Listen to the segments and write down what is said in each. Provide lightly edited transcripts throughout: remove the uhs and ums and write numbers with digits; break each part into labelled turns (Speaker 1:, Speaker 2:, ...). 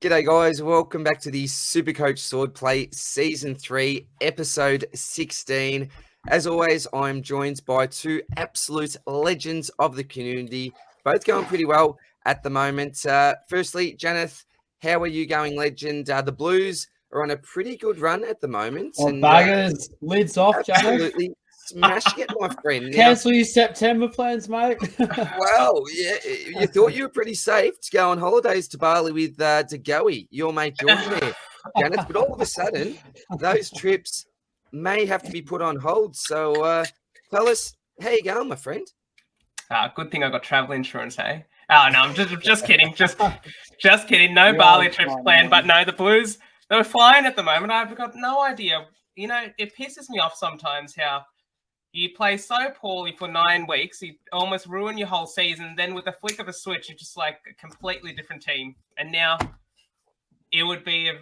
Speaker 1: G'day guys, welcome back to the SuperCoach Swordplay Season 3, Episode 16. As always, I'm joined by two absolute legends of the community, both going pretty well at the moment. Firstly, Janath, how are you going, legend? The Blues are on a pretty good run at the moment.
Speaker 2: Oh, baggers, lids off, Janath.
Speaker 1: Absolutely smashing it, my friend. Now,
Speaker 2: cancel your September plans, mate.
Speaker 1: well, yeah, you thought you were pretty safe to go on holidays to Bali with DeGoey, your mate George there, Janath, but all of a sudden, those trips may have to be put on hold. So tell us, how you going, my friend?
Speaker 3: Good thing I got travel insurance, hey? Oh, no, I'm just kidding. Just kidding. No Bali trips planned, but no, the Blues, they're flying at the moment. I've got no idea. You know, it pisses me off sometimes how you play so poorly for 9 weeks, you almost ruin your whole season. Then with a flick of a switch, you're just like a completely different team. And now it would be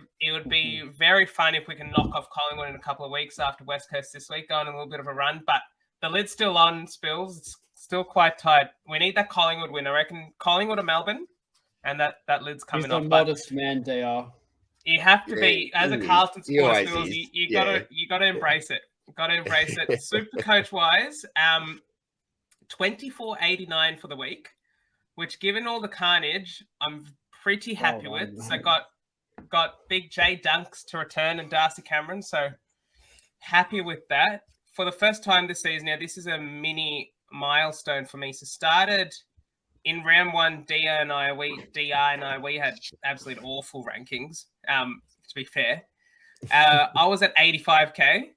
Speaker 3: very fun if we can knock off Collingwood in a couple of weeks after West Coast this week, go on a little bit of a run. But the lid's still on, Spills. It's still quite tight. We need that Collingwood win. I reckon Collingwood or Melbourne, and that lid's coming off.
Speaker 2: He's a modest man, DR.
Speaker 3: You have to be, as a Carlton supporter, Spills, you gotta embrace it. Got to embrace it. SuperCoach wise, 24.89 for the week, which given all the carnage, I'm pretty happy with. So got Big J Dunks to return and Darcy Cameron. So happy with that. For the first time this season, now this is a mini milestone for me. So started in round one, DR and I, we had absolute awful rankings. To be fair, I was at 85k.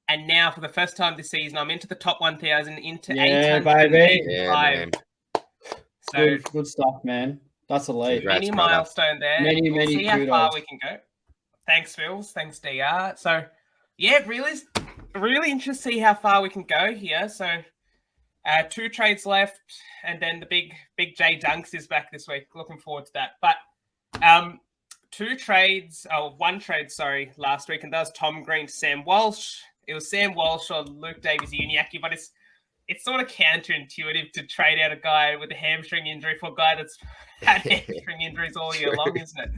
Speaker 3: And now for the first time this season, I'm into the top 1,000, into 885. So
Speaker 2: good stuff, man. That's elite.
Speaker 3: Many milestone there.
Speaker 2: Many
Speaker 3: we'll see
Speaker 2: kudos.
Speaker 3: how far we can go. Thanks, Phils. Thanks, DR. So, yeah, really interested to see how far we can go here. So, 2 trades left, and then the big J Dunks is back this week. Looking forward to that. But 1 trade, last week, and that was Tom Green to Sam Walsh. It was Sam Walsh or Luke Davies-Uniacke, but it's sort of counterintuitive to trade out a guy with a hamstring injury for a guy that's had hamstring injuries all year long, isn't it?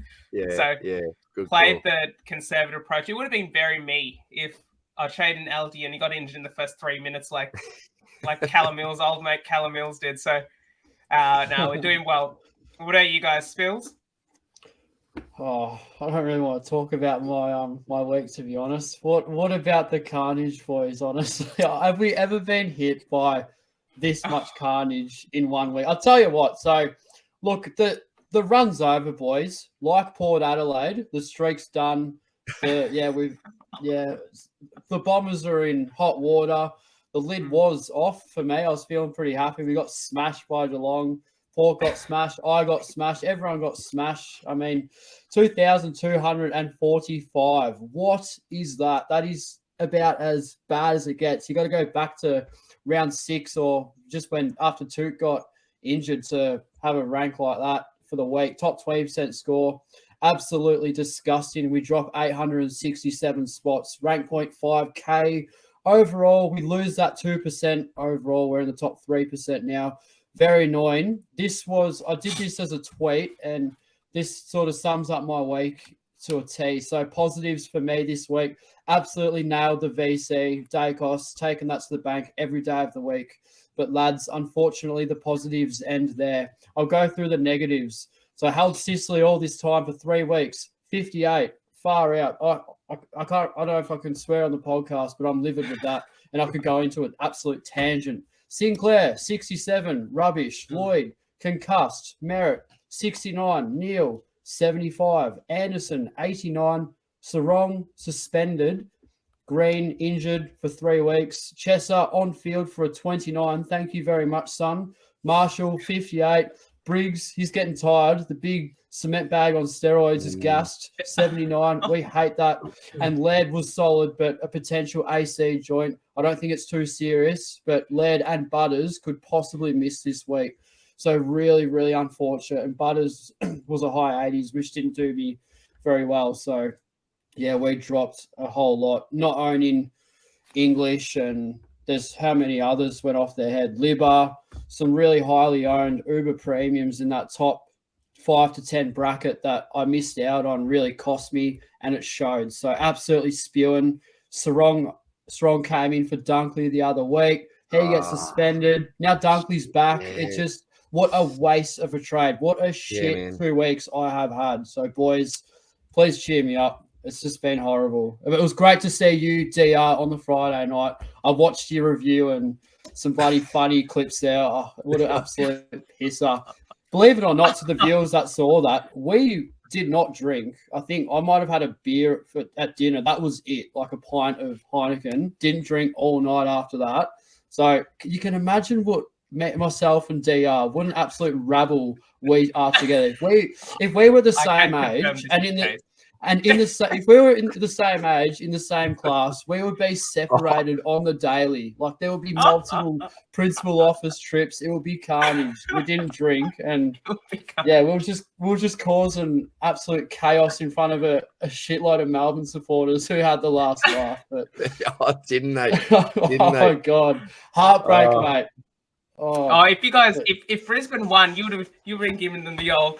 Speaker 3: Good played call. The conservative approach. It would have been very me if I traded an LD and he got injured in the first 3 minutes like Callum Mills, old mate Callum Mills did. So, no, we're doing well. What are you guys, Spills?
Speaker 2: Oh, I don't really want to talk about my week, to be honest. What about the carnage, boys? Honestly, have we ever been hit by this much carnage in 1 week? I'll tell you what. So, look, the run's over, boys. Like Port Adelaide, the streak's done. The Bombers are in hot water. The lid was off for me. I was feeling pretty happy. We got smashed by Geelong. Port got smashed. I got smashed. Everyone got smashed. I mean, 2,245. What is that? That is about as bad as it gets. You got to go back to round 6 or just when after Toot got injured to have a rank like that for the week. Top 20% score. Absolutely disgusting. We drop 867 spots. Rank 0.5k. Overall, we lose that 2%. Overall, we're in the top 3% now. Very annoying. I did this as a tweet, and this sort of sums up my week to a T. So positives for me this week, absolutely nailed the VC, Dacos, taking that to the bank every day of the week. But lads, unfortunately, the positives end there. I'll go through the negatives. So I held Sicily all this time for 3 weeks, 58, far out. I don't know if I can swear on the podcast, but I'm livid with that. And I could go into an absolute tangent. Sinclair, 67, rubbish. Lloyd, concussed. Merritt, 69. Neil, 75. Anderson, 89. Sarong, suspended. Green, injured for 3 weeks. Chesser, on field for a 29. Thank you very much, son. Marshall, 58. Briggs, he's getting tired. The big cement bag on steroids is gassed. 79. We hate that. And Laird was solid, but a potential AC joint. I don't think it's too serious, but Laird and Butters could possibly miss this week. So really, really unfortunate. And Butters was a high 80s, which didn't do me very well. So, yeah, we dropped a whole lot, not owning English, and there's how many others went off their head. Libba, some really highly owned Uber premiums in that top 5 to 10 bracket that I missed out on really cost me, and it showed. So absolutely spewing. Sarong came in for Dunkley the other week. He gets suspended. Now Dunkley's back.
Speaker 1: Yeah.
Speaker 2: It's just what a waste of a trade. What a shit 2 weeks I have had. So boys, please cheer me up. It's just been horrible. It was great to see you, DR, on the Friday night. I watched your review and some bloody funny clips there. Oh, what an absolute pisser. Believe it or not, to the viewers that saw that, we did not drink. I think I might have had a beer at dinner. That was it, like a pint of Heineken. Didn't drink all night after that. So you can imagine what myself and DR, what an absolute rabble we are together. If we were the same age if we were in the same age, in the same class, we would be separated on the daily. Like there would be multiple principal office trips. It would be carnage. We didn't drink, and yeah, we were just causing absolute chaos in front of a shitload of Melbourne supporters who had the last laugh. But
Speaker 1: didn't they?
Speaker 2: My God, heartbreak, mate.
Speaker 3: If you guys, if Brisbane won, you would have given them the old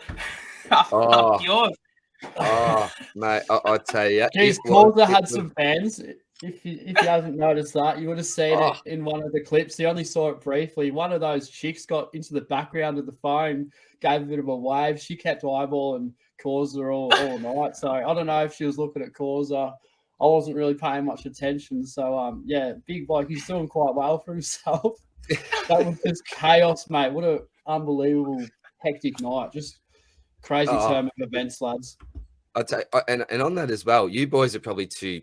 Speaker 3: up yours.
Speaker 1: Oh, mate, I tell you.
Speaker 2: Geez, Calder had some fans. If you haven't noticed that, you would have seen it in one of the clips. You only saw it briefly. One of those chicks got into the background of the phone, gave a bit of a wave. She kept eyeballing Causa all night. So I don't know if she was looking at Causa. I wasn't really paying much attention. So, big bloke. He's doing quite well for himself. That was just chaos, mate. What an unbelievable, hectic night. Just crazy turn of events, lads.
Speaker 1: I'd say, and on that as well, you boys are probably too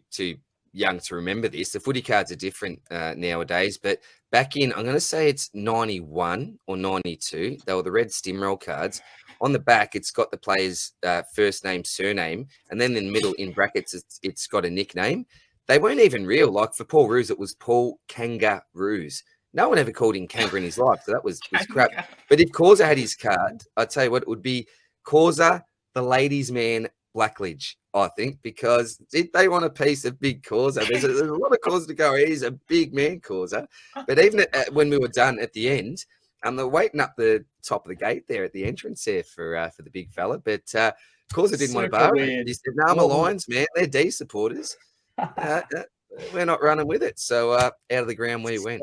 Speaker 1: young to remember this. The footy cards are different nowadays, but back in, I'm going to say it's 91 or 92, they were the red stimroll cards. On the back, it's got the player's first name, surname, and then in the middle, in brackets, it's got a nickname. They weren't even real. Like for Paul Roos, it was Paul Kangaroos. No one ever called him Kanga in his life, so that was crap. But if Causa had his card, I'd tell you what, it would be Causa, the ladies' man, Blackledge, I think, because they want a piece of big Causa. There's a lot of Causa to go. He's a big man, Causa. But even when we were done at the end, they're waiting up the top of the gate there at the entrance there for the big fella. But Causa didn't want to bar it. He said, "No, I'm Lions, man. They're D supporters. We're not running with it." So out of the ground we went.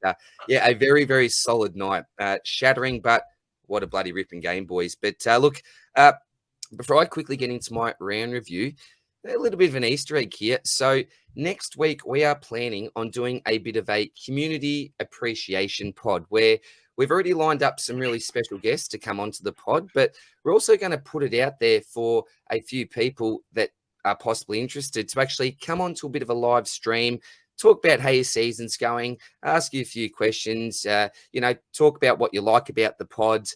Speaker 1: But, a very, very solid night. Shattering, but what a bloody ripping game, boys. But look, before I quickly get into my round review, a little bit of an Easter egg here. So next week, we are planning on doing a bit of a community appreciation pod where we've already lined up some really special guests to come onto the pod, but we're also going to put it out there for a few people that are possibly interested to actually come on to a bit of a live stream, talk about how your season's going, ask you a few questions, talk about what you like about the pod,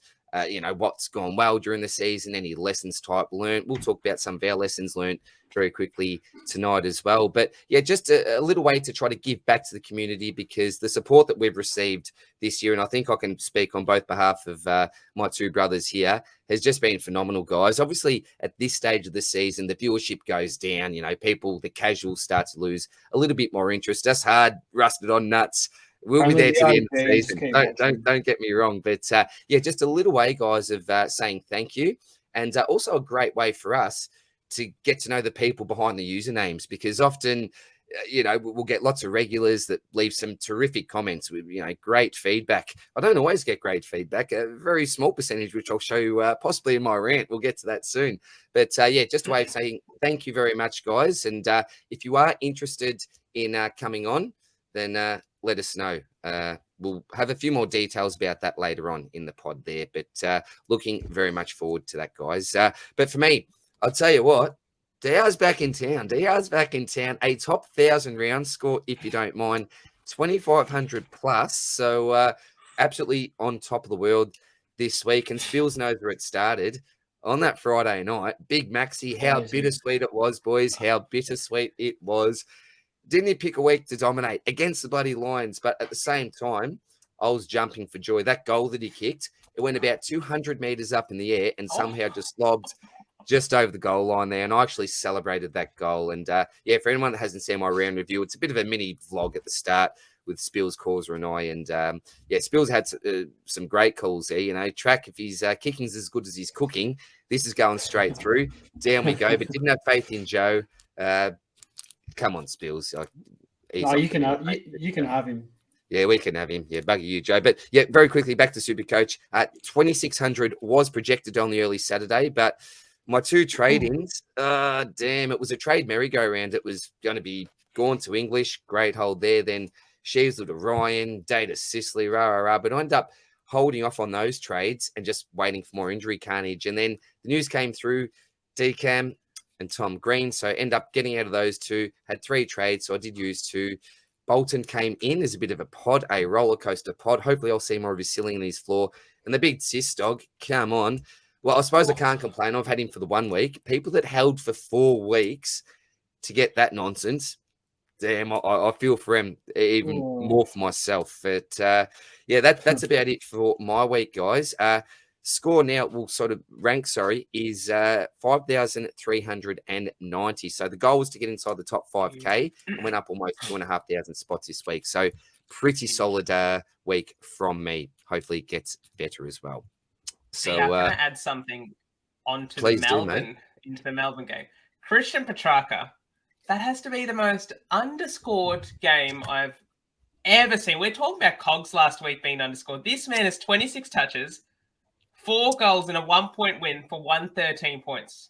Speaker 1: what's gone well during the season, any lessons type learned. We'll talk about some of our lessons learned very quickly tonight as well. But yeah, just a little way to try to give back to the community, because the support that we've received this year, and I think I can speak on both behalf of my two brothers here, has just been phenomenal, guys. Obviously, at this stage of the season, the viewership goes down. The casuals start to lose a little bit more interest. Us hard, rusted on nuts, we'll be there to the end of the season. Don't get me wrong. But just a little way, guys, of saying thank you. And also a great way for us to get to know the people behind the usernames, because often, we'll get lots of regulars that leave some terrific comments with, great feedback. I don't always get great feedback, a very small percentage, which I'll show you possibly in my rant. We'll get to that soon. But just a way of saying thank you very much, guys. And if you are interested in coming on, then let us know. We'll have a few more details about that later on in the pod there, but looking very much forward to that, guys. But for me, I'll tell you what, DR's back in town. A top 1,000 round score, if you don't mind, 2,500 plus. So absolutely on top of the world this week. And Spills knows where it started. On that Friday night, Big Maxi, how bittersweet it was, boys. How bittersweet it was. Didn't he pick a week to dominate against the bloody Lions? But at the same time, I was jumping for joy. That goal that he kicked, it went about 200 meters up in the air and somehow just lobbed just over the goal line there. And I actually celebrated that goal. And for anyone that hasn't seen my round review, it's a bit of a mini vlog at the start Spills, Causer, and I. And Spills had some great calls there. You know, Track, if his kicking's as good as his cooking, this is going straight through. Down we go, but didn't have faith in Joe. Come on, Spills.
Speaker 2: No, you can have him.
Speaker 1: Yeah, we can have him. Yeah, bugger you, Joe. But yeah, very quickly back to SuperCoach. 2,600 was projected on the early Saturday, but my two trade-ins, it was a trade merry-go-round. It was going to be gone to English, great hold there. Then Sheasley to Ryan, Day to Sicily, But I ended up holding off on those trades and just waiting for more injury carnage. And then the news came through, Decam and Tom Green. So I ended up getting out of those two, had 3 trades. So I did use 2. Bolton came in as a bit of a pod, a roller coaster pod. Hopefully I'll see more of his ceiling in his floor. And the big sis dog, come on. Well, I suppose I can't complain. I've had him for the 1 week. People that held for 4 weeks to get that nonsense, damn, I feel for him even more for myself. But that's about it for my week, guys. Score now, is 5,390. So the goal was to get inside the top 5K and went up almost 2,500 spots this week. So pretty solid week from me. Hopefully it gets better as well. So
Speaker 3: can I add something onto into the Melbourne game? Christian Petrarca, that has to be the most underscored game I've ever seen. We're talking about Cogs last week being underscored. This man has 26 touches, 4 goals and a 1-point win for 113 points.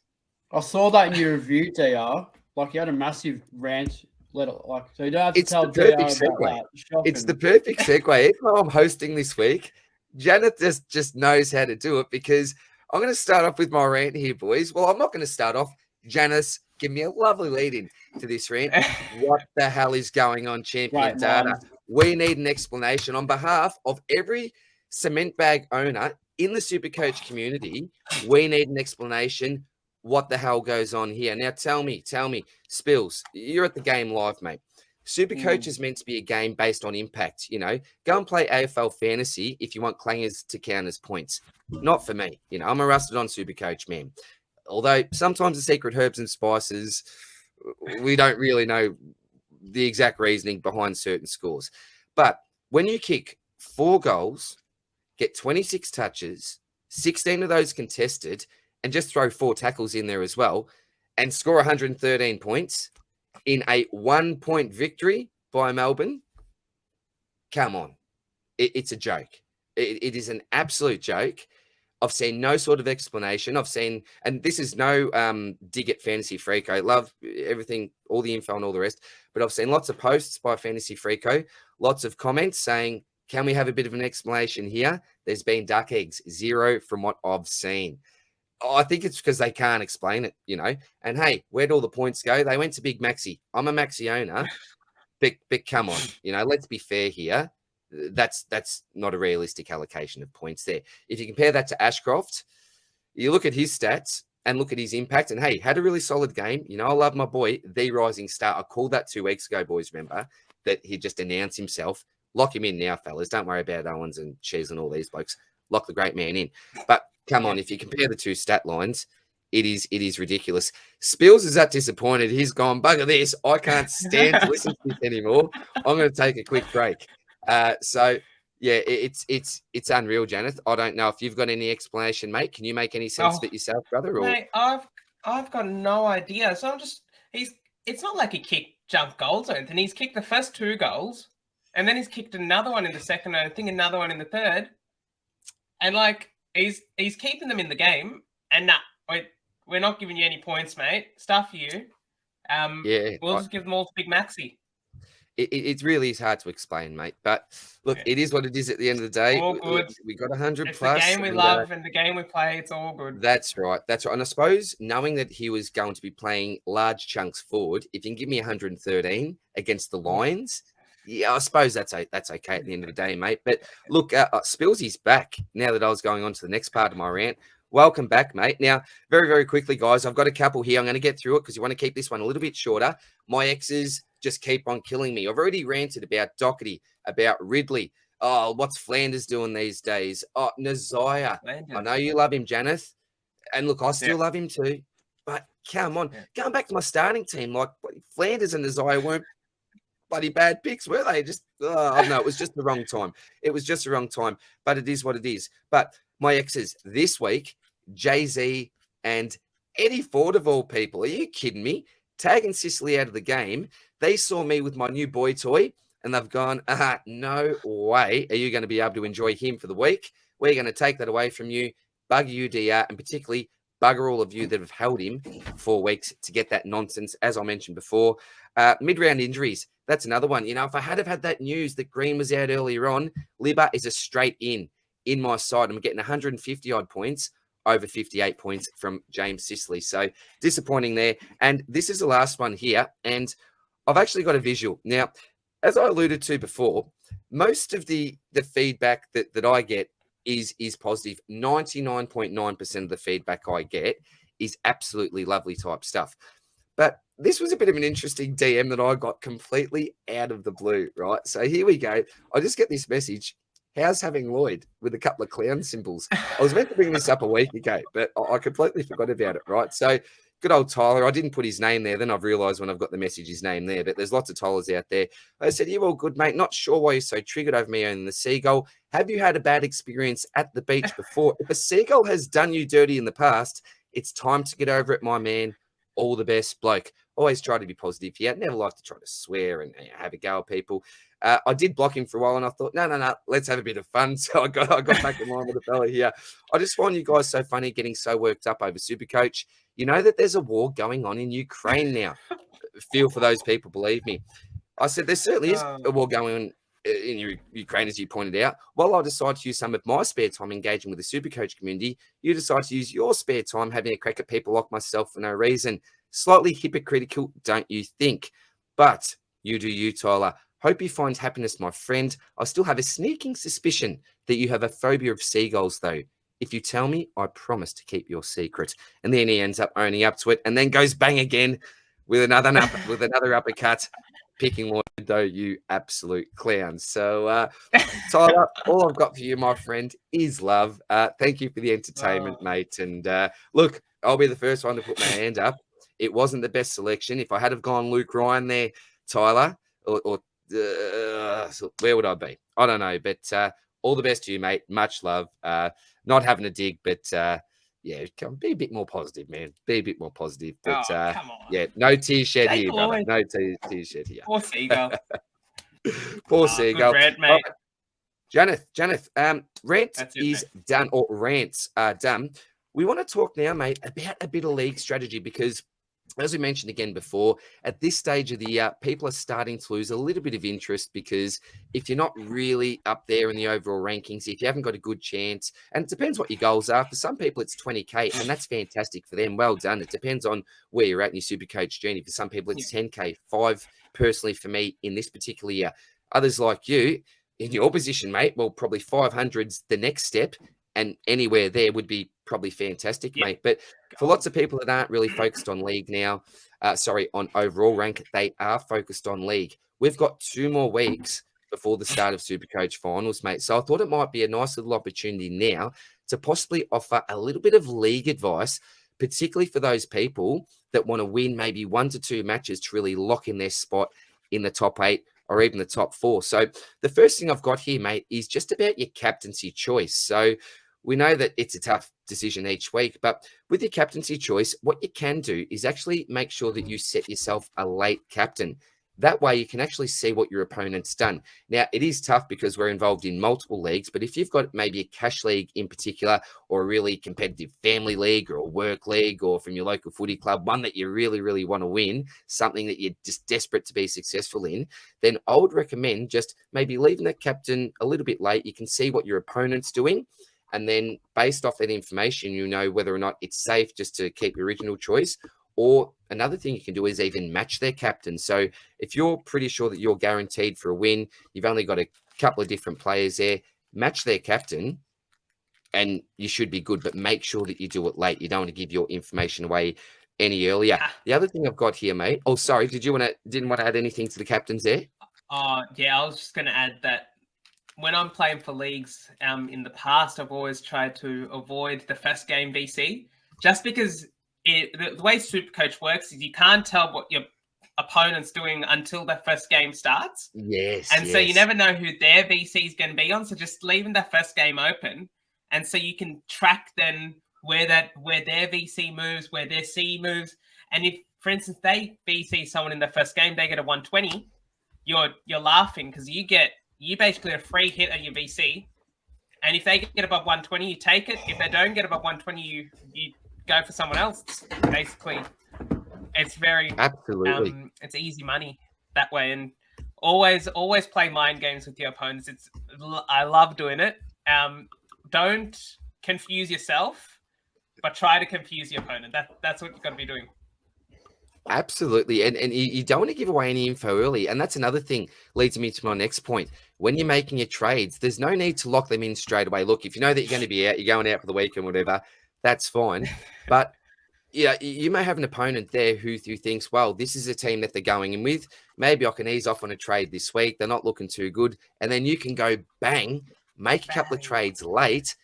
Speaker 2: I saw that in your review, DR. Like, you had a massive rant. So you don't have to tell DR about that.
Speaker 1: It's the perfect segue. Even though I'm hosting this week, Janath just knows how to do it, because I'm going to start off with my rant here, boys. Well, I'm not going to start off. Janath, give me a lovely lead-in to this rant. What the hell is going on, champion data? We need an explanation on behalf of every cement bag owner in the SuperCoach community. We need an explanation. What the hell goes on here? Now, tell me, Spills, you're at the game live, mate. SuperCoach is meant to be a game based on impact. You know, go and play AFL fantasy if you want clangers to count as points. Not for me. You know, I'm a rusted on SuperCoach man. Although sometimes the secret herbs and spices, we don't really know the exact reasoning behind certain scores. But when you kick 4 goals, get 26 touches, 16 of those contested, and just throw 4 tackles in there as well, and score 113 points in a 1-point victory by Melbourne, come on. It's a joke. It is an absolute joke. I've seen no sort of explanation. And this is no dig at Fantasy Freako. I love everything, all the info and all the rest. But I've seen lots of posts by Fantasy Freako, lots of comments saying, can we have a bit of an explanation here? There's been duck eggs, 0 from what I've seen. I think it's because they can't explain it, you know. And hey, where'd all the points go? They went to Big Maxi. I'm a Maxi owner, but come on, you know, let's be fair here. That's not a realistic allocation of points there. If you compare that to Ashcroft, you look at his stats and look at his impact, and hey, had a really solid game. You know, I love my boy, the rising star. I called that 2 weeks ago, boys. Remember that he just announced himself. Lock him in now, fellas. Don't worry about Owens and Cheese and all these blokes. Lock the great man in. But come on, if you compare the 2 stat lines, it is ridiculous. Spills is that disappointed. He's gone, bugger this. I can't stand to listen to this anymore. I'm going to take a quick break. So yeah, it's unreal, Janath. I don't know if you've got any explanation, mate. Can you make any sense of it yourself, brother? Or...
Speaker 3: Mate, I've got no idea. So it's not like he kicked jump goals or anything. He's kicked the first 2 goals, and then he's kicked another one in the second, and I think another one in the third. And like he's keeping them in the game. And we're not giving you any points, mate. Stuff you. We'll just give them all to Big Maxi.
Speaker 1: It really is hard to explain, mate. But look, It is what it is at the end of the day.
Speaker 3: All good.
Speaker 1: We got 100
Speaker 3: it's
Speaker 1: plus.
Speaker 3: It's the game we love and the game we play. It's all good.
Speaker 1: That's right. And I suppose knowing that he was going to be playing large chunks forward, if you can give me 113 against the Lions, yeah, I suppose that's okay at the end of the day, mate. But look, Spillsy's back now that I was going on to the next part of my rant. Welcome back, mate. Now, very, very quickly, guys, I've got a couple here. I'm going to get through it because you want to keep this one a little bit shorter. My exes just keep on killing me. I've already ranted about Doherty, about Ridley. Oh, what's Flanders doing these days? Oh, Nazaya. I know you love him, Janath. And look, I still love him too. But come on, going back to my starting team, like Flanders and Nazaya weren't bloody bad picks, were they? Just, oh, no, it was just the wrong time. It was just the wrong time, but it is what it is. But my exes this week, Jay-Z and Eddie Ford of all people. Are you kidding me? Tagging Sicily out of the game. They saw me with my new boy toy and they've gone, no way are you going to be able to enjoy him for the week. We're going to take that away from you, bugger you, DR, and particularly bugger all of you that have held him for 4 weeks to get that nonsense, as I mentioned before. Mid-round injuries, that's another one. You know, if I had have had that news that Green was out earlier on, Libba is a straight in my side. I'm getting 150-odd points, over 58 points from James Sicily. So disappointing there. And this is the last one here. And I've actually got a visual. Now, as I alluded to before, most of the feedback that I get is positive. 99.9% of the feedback I get is absolutely lovely type stuff. But this was a bit of an interesting DM that I got completely out of the blue, right? So here we go. I just get this message. How's having Lloyd with a couple of clown symbols? I was meant to bring this up a week ago, but I completely forgot about it, right? So good old Tyler. I didn't put his name there. Then I've realised when I've got the message, his name there. But there's lots of Tylers out there. I said, you all good, mate. Not sure why you're so triggered over me owning the seagull. Have you had a bad experience at the beach before? If a seagull has done you dirty in the past, it's time to get over it, my man. All the best, bloke. Always try to be positive here. Never like to try to swear and have a go at people. I did block him for a while, and I thought, no, let's have a bit of fun. So I got back in line with the fella here. I just find you guys so funny, getting so worked up over SuperCoach. You know that there's a war going on in Ukraine now. Feel for those people, believe me. I said there certainly is a war going on in Ukraine, as you pointed out. While I decide to use some of my spare time engaging with the SuperCoach community, you decide to use your spare time having a crack at people like myself for no reason. Slightly hypocritical, don't you think? But you do you, Tyler. Hope you find happiness, my friend. I still have a sneaking suspicion that you have a phobia of seagulls, though. If you tell me, I promise to keep your secret. And then he ends up owning up to it and then goes bang again with another uppercut. Picking Lloyd, though, you absolute clown. So, Tyler, all I've got for you, my friend, is love. Thank you for the entertainment, mate. And look, I'll be the first one to put my hand up. It wasn't the best selection. If I had have gone Luke Ryan there, Tyler, or so where would I be? I don't know. But all the best to you, mate. Much love. Not having a dig, but yeah, be a bit more positive, man. Be a bit more positive. But
Speaker 3: come on.
Speaker 1: yeah, no tears shed here, brother. No tears shed here.
Speaker 3: Poor seagull.
Speaker 1: Poor seagull.
Speaker 3: Rant, mate.
Speaker 1: Right. Janath, rant is done, or rants are done. We want to talk now, mate, about a bit of league strategy because, as we mentioned again before, at this stage of the year, people are starting to lose a little bit of interest because if you're not really up there in the overall rankings, if you haven't got a good chance, and it depends what your goals are. For some people, it's 20K, and that's fantastic for them. Well done. It depends on where you're at in your SuperCoach journey. For some people, it's 10K, 5 personally for me in this particular year. Others like you, in your position, mate, well, probably 500's the next step, and anywhere there would be probably fantastic, mate. But for lots of people that aren't really focused on league now, on overall rank, they are focused on league. We've got 2 more weeks before the start of SuperCoach finals, mate. So I thought it might be a nice little opportunity now to possibly offer a little bit of league advice, particularly for those people that want to win maybe 1 to 2 matches to really lock in their spot in the top 8 or even the top 4. So the first thing I've got here, mate, is just about your captaincy choice. So we know that it's a tough decision each week, but with your captaincy choice, what you can do is actually make sure that you set yourself a late captain. That way you can actually see what your opponent's done. Now, it is tough because we're involved in multiple leagues, but if you've got maybe a cash league in particular, or a really competitive family league or a work league, or from your local footy club, one that you really, really want to win, something that you're just desperate to be successful in, then I would recommend just maybe leaving the captain a little bit late. You can see what your opponent's doing. And then based off that information, you know whether or not it's safe just to keep your original choice. Or another thing you can do is even match their captain. So if you're pretty sure that you're guaranteed for a win, you've only got a couple of different players there, match their captain and you should be good, but make sure that you do it late. You don't want to give your information away any earlier. The other thing I've got here, mate. Oh, sorry. Didn't want to add anything to the captains there?
Speaker 3: Yeah, I was just going to add that when I'm playing for leagues in the past, I've always tried to avoid the first game VC just because the way SuperCoach works is you can't tell what your opponents doing until the first game starts.
Speaker 1: Yes.
Speaker 3: And so you never know who their VC is going to be on. So just leaving that first game open. And so you can track then where their VC moves, where their C moves. And if, for instance, they VC someone in the first game, they get a 120, you're laughing because you basically a free hit at your VC. And if they get above 120, you take it. If they don't get above 120, you go for someone else. Basically, it's very
Speaker 1: absolutely.
Speaker 3: It's easy money that way, and always play mind games with your opponents. I love doing it. Don't confuse yourself, but try to confuse your opponent. That's what you've got to be doing.
Speaker 1: Absolutely. And you don't want to give away any info early. And that's another thing leads me to my next point. When you're making your trades, there's no need to lock them in straight away. Look, if you know that you're going to be out, you're going out for the weekend, whatever, that's fine. But yeah, you may have an opponent there who thinks, well, this is a team that they're going in with. Maybe I can ease off on a trade this week. They're not looking too good. And then you can go bang, make a couple of trades late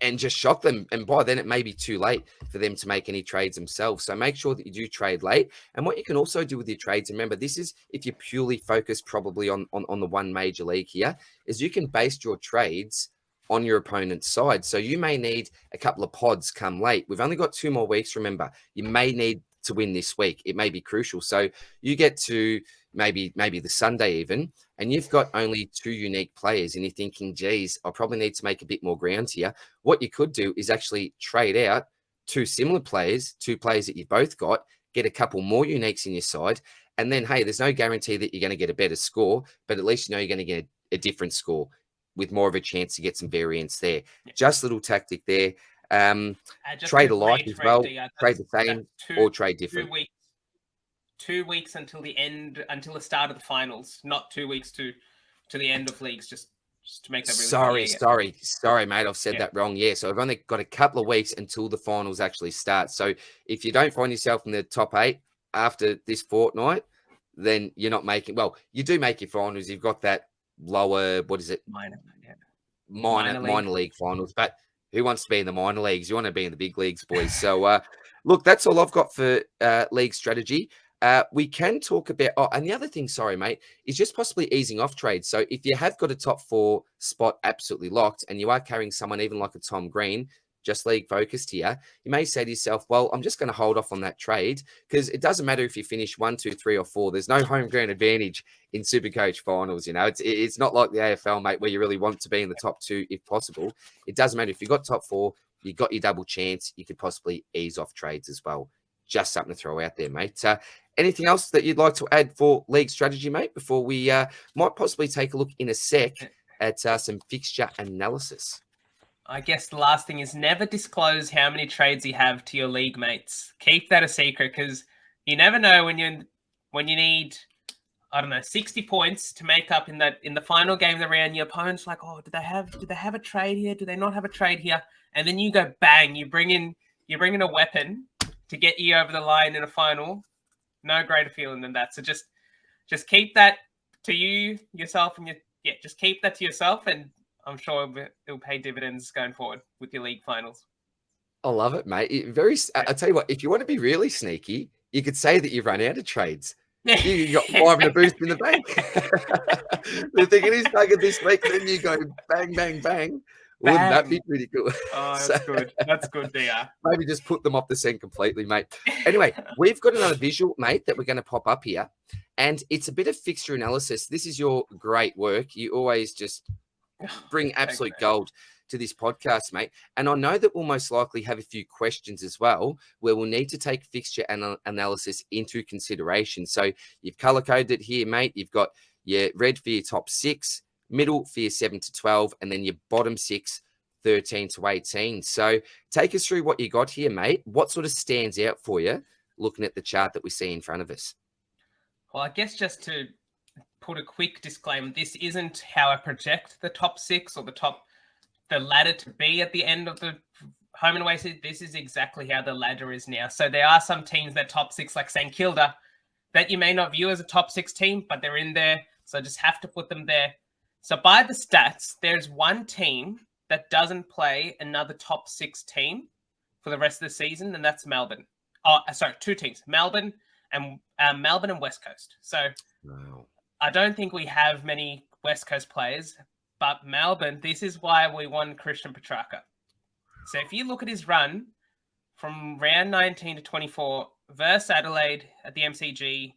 Speaker 1: and just shock them. And by then it may be too late for them to make any trades themselves. So make sure that you do trade late. And what you can also do with your trades, remember, this is if you're purely focused probably on the one major league here, is you can base your trades on your opponent's side. So you may need a couple of pods come late. We've only got 2 more weeks. Remember, you may need to win this week. It may be crucial. So you get to maybe the Sunday even, and you've got only 2 unique players and you're thinking, geez, I probably need to make a bit more ground here. What you could do is actually trade out 2 similar players, 2 players that you've both got, get a couple more uniques in your side. And then, hey, there's no guarantee that you're going to get a better score, but at least you know you're going to get a different score with more of a chance to get some variance there. Yeah. Just a little tactic there. Trade alike as well. Trade the same or trade different.
Speaker 3: 2 weeks until the start of the finals, not 2 weeks to the end of leagues, just to make that really
Speaker 1: sorry, mate. I've said that wrong. Yeah, so I've only got a couple of weeks until the finals actually start. So if you don't find yourself in the top 8 after this fortnight, then you're not making. Well, you do make your finals. You've got that lower. What is it? Minor league finals, but who wants to be in the minor leagues? You want to be in the big leagues, boys. So, look, that's all I've got for league strategy. We can talk about, and the other thing, sorry, mate, is just possibly easing off trades. So if you have got a top 4 spot absolutely locked and you are carrying someone even like a Tom Green, just league focused here, you may say to yourself, well, I'm just going to hold off on that trade because it doesn't matter if you finish 1, 2, 3, or 4. There's no home ground advantage in SuperCoach finals. You know, it's not like the AFL, mate, where you really want to be in the top 2 if possible. It doesn't matter if you've got top 4, you got your double chance. You could possibly ease off trades as well. Just something to throw out there, mate. Anything else that you'd like to add for league strategy, mate, before we might possibly take a look in a sec at some fixture analysis?
Speaker 3: I guess the last thing is never disclose how many trades you have to your league mates. Keep that a secret because you never know when you need, I don't know, 60 points to make up in the final game of the round. Your opponent's like, oh, do they have a trade here? Do they not have a trade here? And then you go bang, you bring in a weapon to get you over the line in a final. No greater feeling than that. So just keep that to yourself, and just keep that to yourself, and I'm sure it'll pay dividends going forward with your league finals.
Speaker 1: I love it, mate. I tell you what, if you want to be really sneaky, you could say that you've run out of trades. You got 5 and a boost in the bank. They're thinking he's taking this week, then you go bang, bang, bang. Wouldn't that be pretty cool?
Speaker 3: Oh, that's good. That's good, DR.
Speaker 1: Maybe just put them off the scent completely, mate. Anyway, we've got another visual, mate, that we're going to pop up here. And it's a bit of fixture analysis. This is your great work. You always just bring absolute gold to this podcast, mate. And I know that we'll most likely have a few questions as well, where we'll need to take fixture analysis into consideration. So you've color-coded it here, mate. You've got your red for your top 6, middle for your 7 to 12, and then your bottom 6, 13 to 18. So take us through what you got here, mate. What sort of stands out for you looking at the chart that we see in front of us?
Speaker 3: Well, I guess just to put a quick disclaimer, this isn't how I project the top 6 or the ladder to be at the end of the home and away season. This is exactly how the ladder is now. So there are some teams that top 6, like St Kilda, that you may not view as a top 6 team, but they're in there. So just have to put them there. So by the stats, there's one team that doesn't play another top 6 team for the rest of the season, and that's Melbourne. Oh, sorry, 2 teams. Melbourne and Melbourne and West Coast. So
Speaker 1: Wow.
Speaker 3: I don't think we have many West Coast players, but Melbourne, this is why we won Christian Petrarca. So if you look at his run from round 19 to 24 versus Adelaide at the MCG,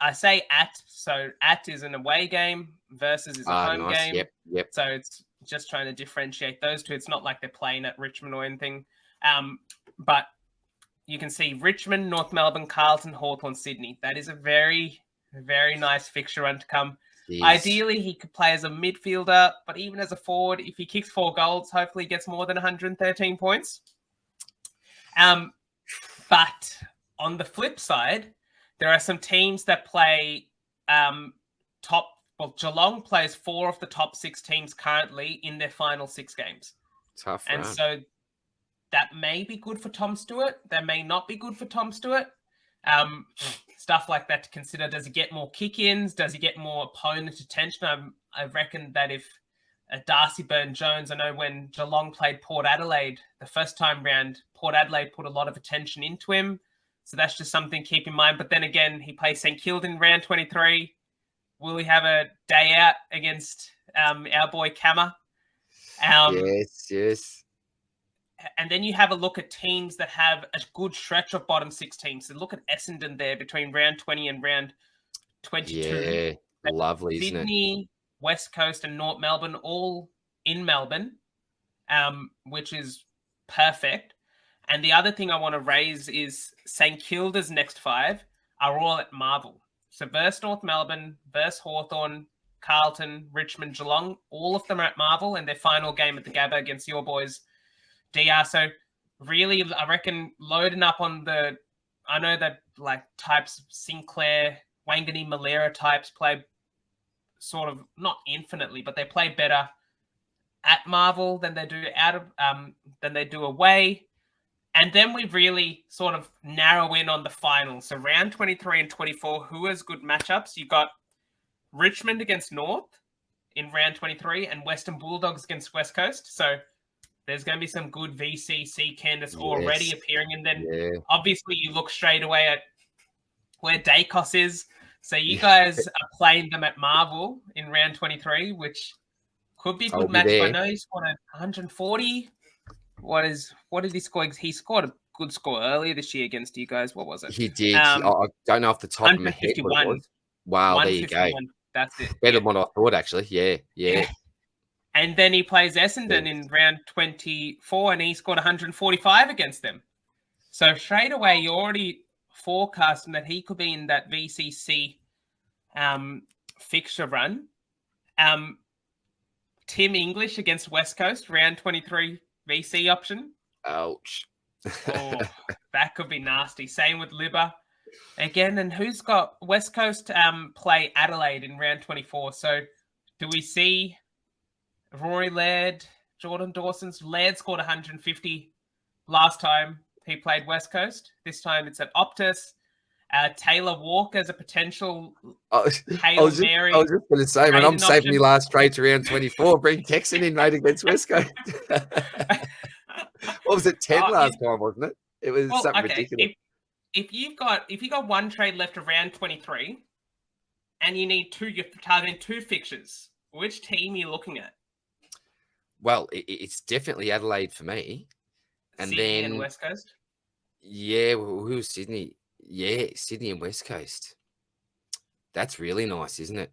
Speaker 3: I say so at is an away game versus is a home game.
Speaker 1: Yep.
Speaker 3: So it's just trying to differentiate those two. It's not like they're playing at Richmond or anything. But you can see Richmond, North Melbourne, Carlton, Hawthorn, Sydney. That is a very, very nice fixture run to come.
Speaker 1: Jeez.
Speaker 3: Ideally, he could play as a midfielder, but even as a forward, if he kicks 4 goals, hopefully he gets more than 113 points. But on the flip side, there are some teams that play Geelong plays 4 of the top 6 teams currently in their final 6 games.
Speaker 1: Tough
Speaker 3: and
Speaker 1: round.
Speaker 3: So that may be good for Tom Stewart. That may not be good for Tom Stewart. Stuff like that to consider. Does he get more kick-ins? Does he get more opponent attention? I reckon that if Darcy Byrne-Jones, I know when Geelong played Port Adelaide the first time round, Port Adelaide put a lot of attention into him. So that's just something to keep in mind. But then again, he plays St Kilda in round 23. Will he have a day out against our boy Kammer?
Speaker 1: Yes.
Speaker 3: And then you have a look at teams that have a good stretch of bottom 6 teams. So look at Essendon there between round 20 and round 22.
Speaker 1: Yeah, lovely, isn't it?
Speaker 3: Sydney, West Coast, and North Melbourne, all in Melbourne, which is perfect. And the other thing I want to raise is St Kilda's next 5 are all at Marvel. So versus North Melbourne, versus Hawthorn, Carlton, Richmond, Geelong, all of them are at Marvel, and their final game at the Gabba against your boys, DR. So really, I reckon loading up on I know that like types Sinclair, Wangani, Malera types play sort of not infinitely, but they play better at Marvel than they do than they do away. And then we really sort of narrow in on the finals. So round 23 and 24, who has good matchups? You got Richmond against North in round 23 and Western Bulldogs against West Coast. So there's going to be some good VCC candidates already appearing. And then obviously you look straight away at where Dacos is. So you guys are playing them at Marvel in round 23, which could be a good matchup. I know he scored 140. What did he score? He scored a good score earlier this year against you guys. What was it?
Speaker 1: He did. I don't know off the top of my head what it was. Wow, there you go.
Speaker 3: That's it.
Speaker 1: Better than what I thought, actually. Yeah.
Speaker 3: And then he plays Essendon in round 24, and he scored 145 against them. So straight away, you're already forecasting that he could be in that VCC fixture run. Tim English against West Coast, round 23 VC option.
Speaker 1: Ouch.
Speaker 3: That could be nasty. Same with Libba. Again, and who's got West Coast play Adelaide in round 24? So do we see Rory Laird, Jordan Dawson's? Laird scored 150 last time he played West Coast. This time it's at Optus. Taylor Walker as a potential Hail Mary.
Speaker 1: I was just going to say, man, I'm saving your last trade to round 24. Bring Texan in, mate, against West Coast. What was it, 10 last time, wasn't it? It was something ridiculous.
Speaker 3: If you've got one trade left around 23 and you're targeting 2 fixtures, which team are you looking at?
Speaker 1: Well, it's definitely Adelaide for me. And
Speaker 3: Sydney
Speaker 1: then
Speaker 3: and West Coast?
Speaker 1: Yeah, who's Sydney? Yeah, Sydney and West Coast. That's really nice, isn't it?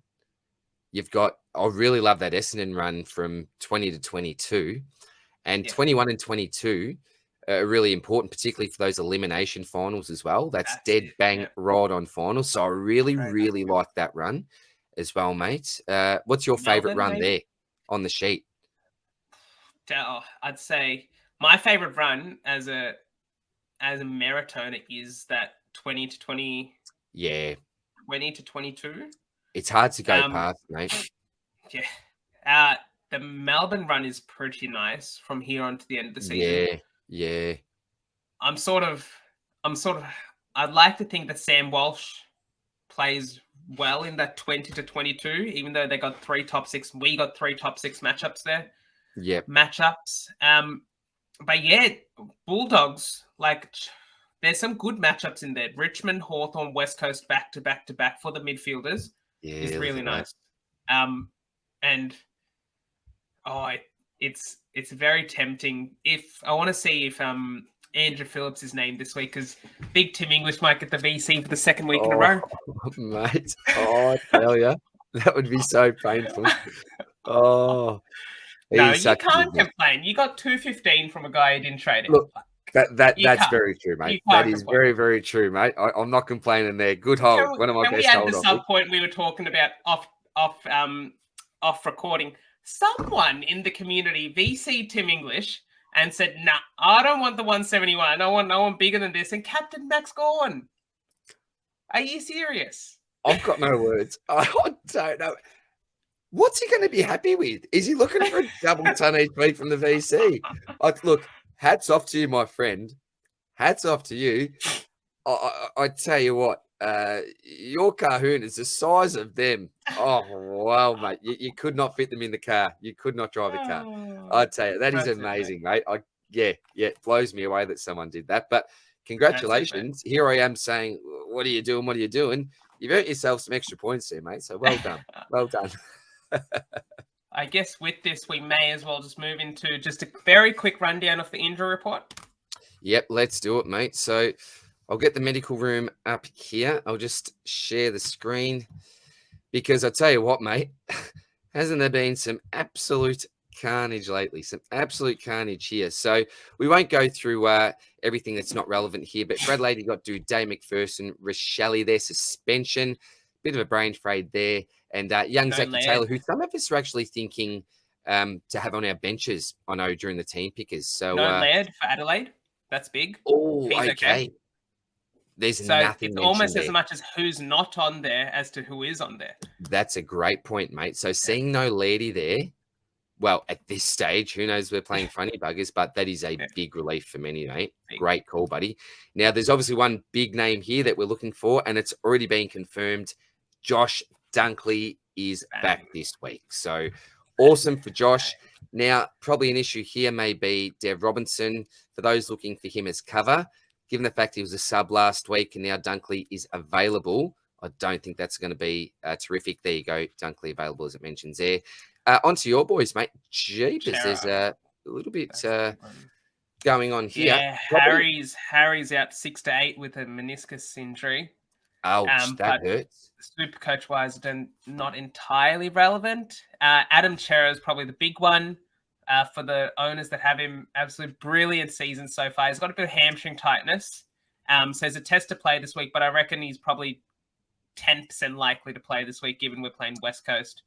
Speaker 1: I really love that Essendon run from 20 to 22. And 21 and 22 are really important, particularly for those elimination finals as well. That's dead bang right on finals. So I really like that run as well, mate. What's your favourite run there on the sheet?
Speaker 3: I'd say my favourite run as a Maratona is that 20 to 20.
Speaker 1: Yeah.
Speaker 3: 20 to 22.
Speaker 1: It's hard to go past, mate.
Speaker 3: Yeah. The Melbourne run is pretty nice from here on to the end of the season.
Speaker 1: Yeah.
Speaker 3: I'd like to think that Sam Walsh plays well in that 20 to 22, even though they got 3 top 6. We got 3 top 6 matchups there.
Speaker 1: Yeah.
Speaker 3: Matchups. But yeah, Bulldogs, like there's some good matchups in there. Richmond, Hawthorn, West Coast back to back to back for the midfielders is really nice. And it's very tempting. If I want to see if Andrew Phillips is named this week, because big Tim English might get the VC for the second week in a row.
Speaker 1: Mate, I tell you, that would be so painful. Oh,
Speaker 3: no, you can't complain. You got 215 from a guy who didn't trade it.
Speaker 1: Look, that's very true, mate. That is very, very true, mate. I'm not complaining there. Good hold. One of my best hold.
Speaker 3: The sub point we were talking about off recording. Someone in the community VC Tim English and said, "Nah, I don't want the 171. I want no one bigger than this." And Captain Max Gorn. Are you serious?
Speaker 1: I've got no words. I don't know. What's he going to be happy with? Is he looking for a double ton each week from the VC? Look, hats off to you, my friend. Hats off to you. I tell you what, your Cahoon is the size of them. Oh, wow, mate. You could not fit them in the car. You could not drive a car. I tell you, that is amazing, mate. It blows me away that someone did that. But congratulations. Here I am saying, what are you doing? What are you doing? You've earned yourself some extra points there, mate. So well done. Well done.
Speaker 3: I guess with this, we may as well just move into just a very quick rundown of the injury report.
Speaker 1: Yep, let's do it, mate. So I'll get the medical room up here. I'll just share the screen because I tell you what, mate, hasn't there been some absolute carnage lately? Some absolute carnage here. So we won't go through everything that's not relevant here, but Brad Lady got to Day McPherson, Rochelle, their suspension, bit of a brain frayed there. And young Zachary Taylor, who some of us are actually thinking to have on our benches, I know, during the team pickers. So
Speaker 3: no Laird for Adelaide. That's big.
Speaker 1: Oh, okay. There's nothing.
Speaker 3: It's almost as much as who's not on there as to who is on there.
Speaker 1: That's a great point, mate. So seeing no Lairdy there, well, at this stage, who knows, we're playing funny buggers, but that is a big relief for many, mate. Great call, buddy. Now, there's obviously one big name here that we're looking for, and it's already been confirmed. Josh Dunkley is back this week. So awesome for Josh. Now, probably an issue here may be Dev Robinson, for those looking for him as cover. Given the fact he was a sub last week and now Dunkley is available, I don't think that's going to be terrific. There you go, Dunkley available as it mentions there. On to your boys, mate. Jeepers, there's a little bit going on here.
Speaker 3: Yeah, Harry's out 6 to 8 with a meniscus injury.
Speaker 1: Ouch, that hurts.
Speaker 3: SuperCoach wise, not entirely relevant. Adam Chera is probably the big one for the owners that have him. Absolute brilliant season so far. He's got a bit of hamstring tightness. So there's a test to play this week, but I reckon he's probably 10% likely to play this week, given we're playing West Coast.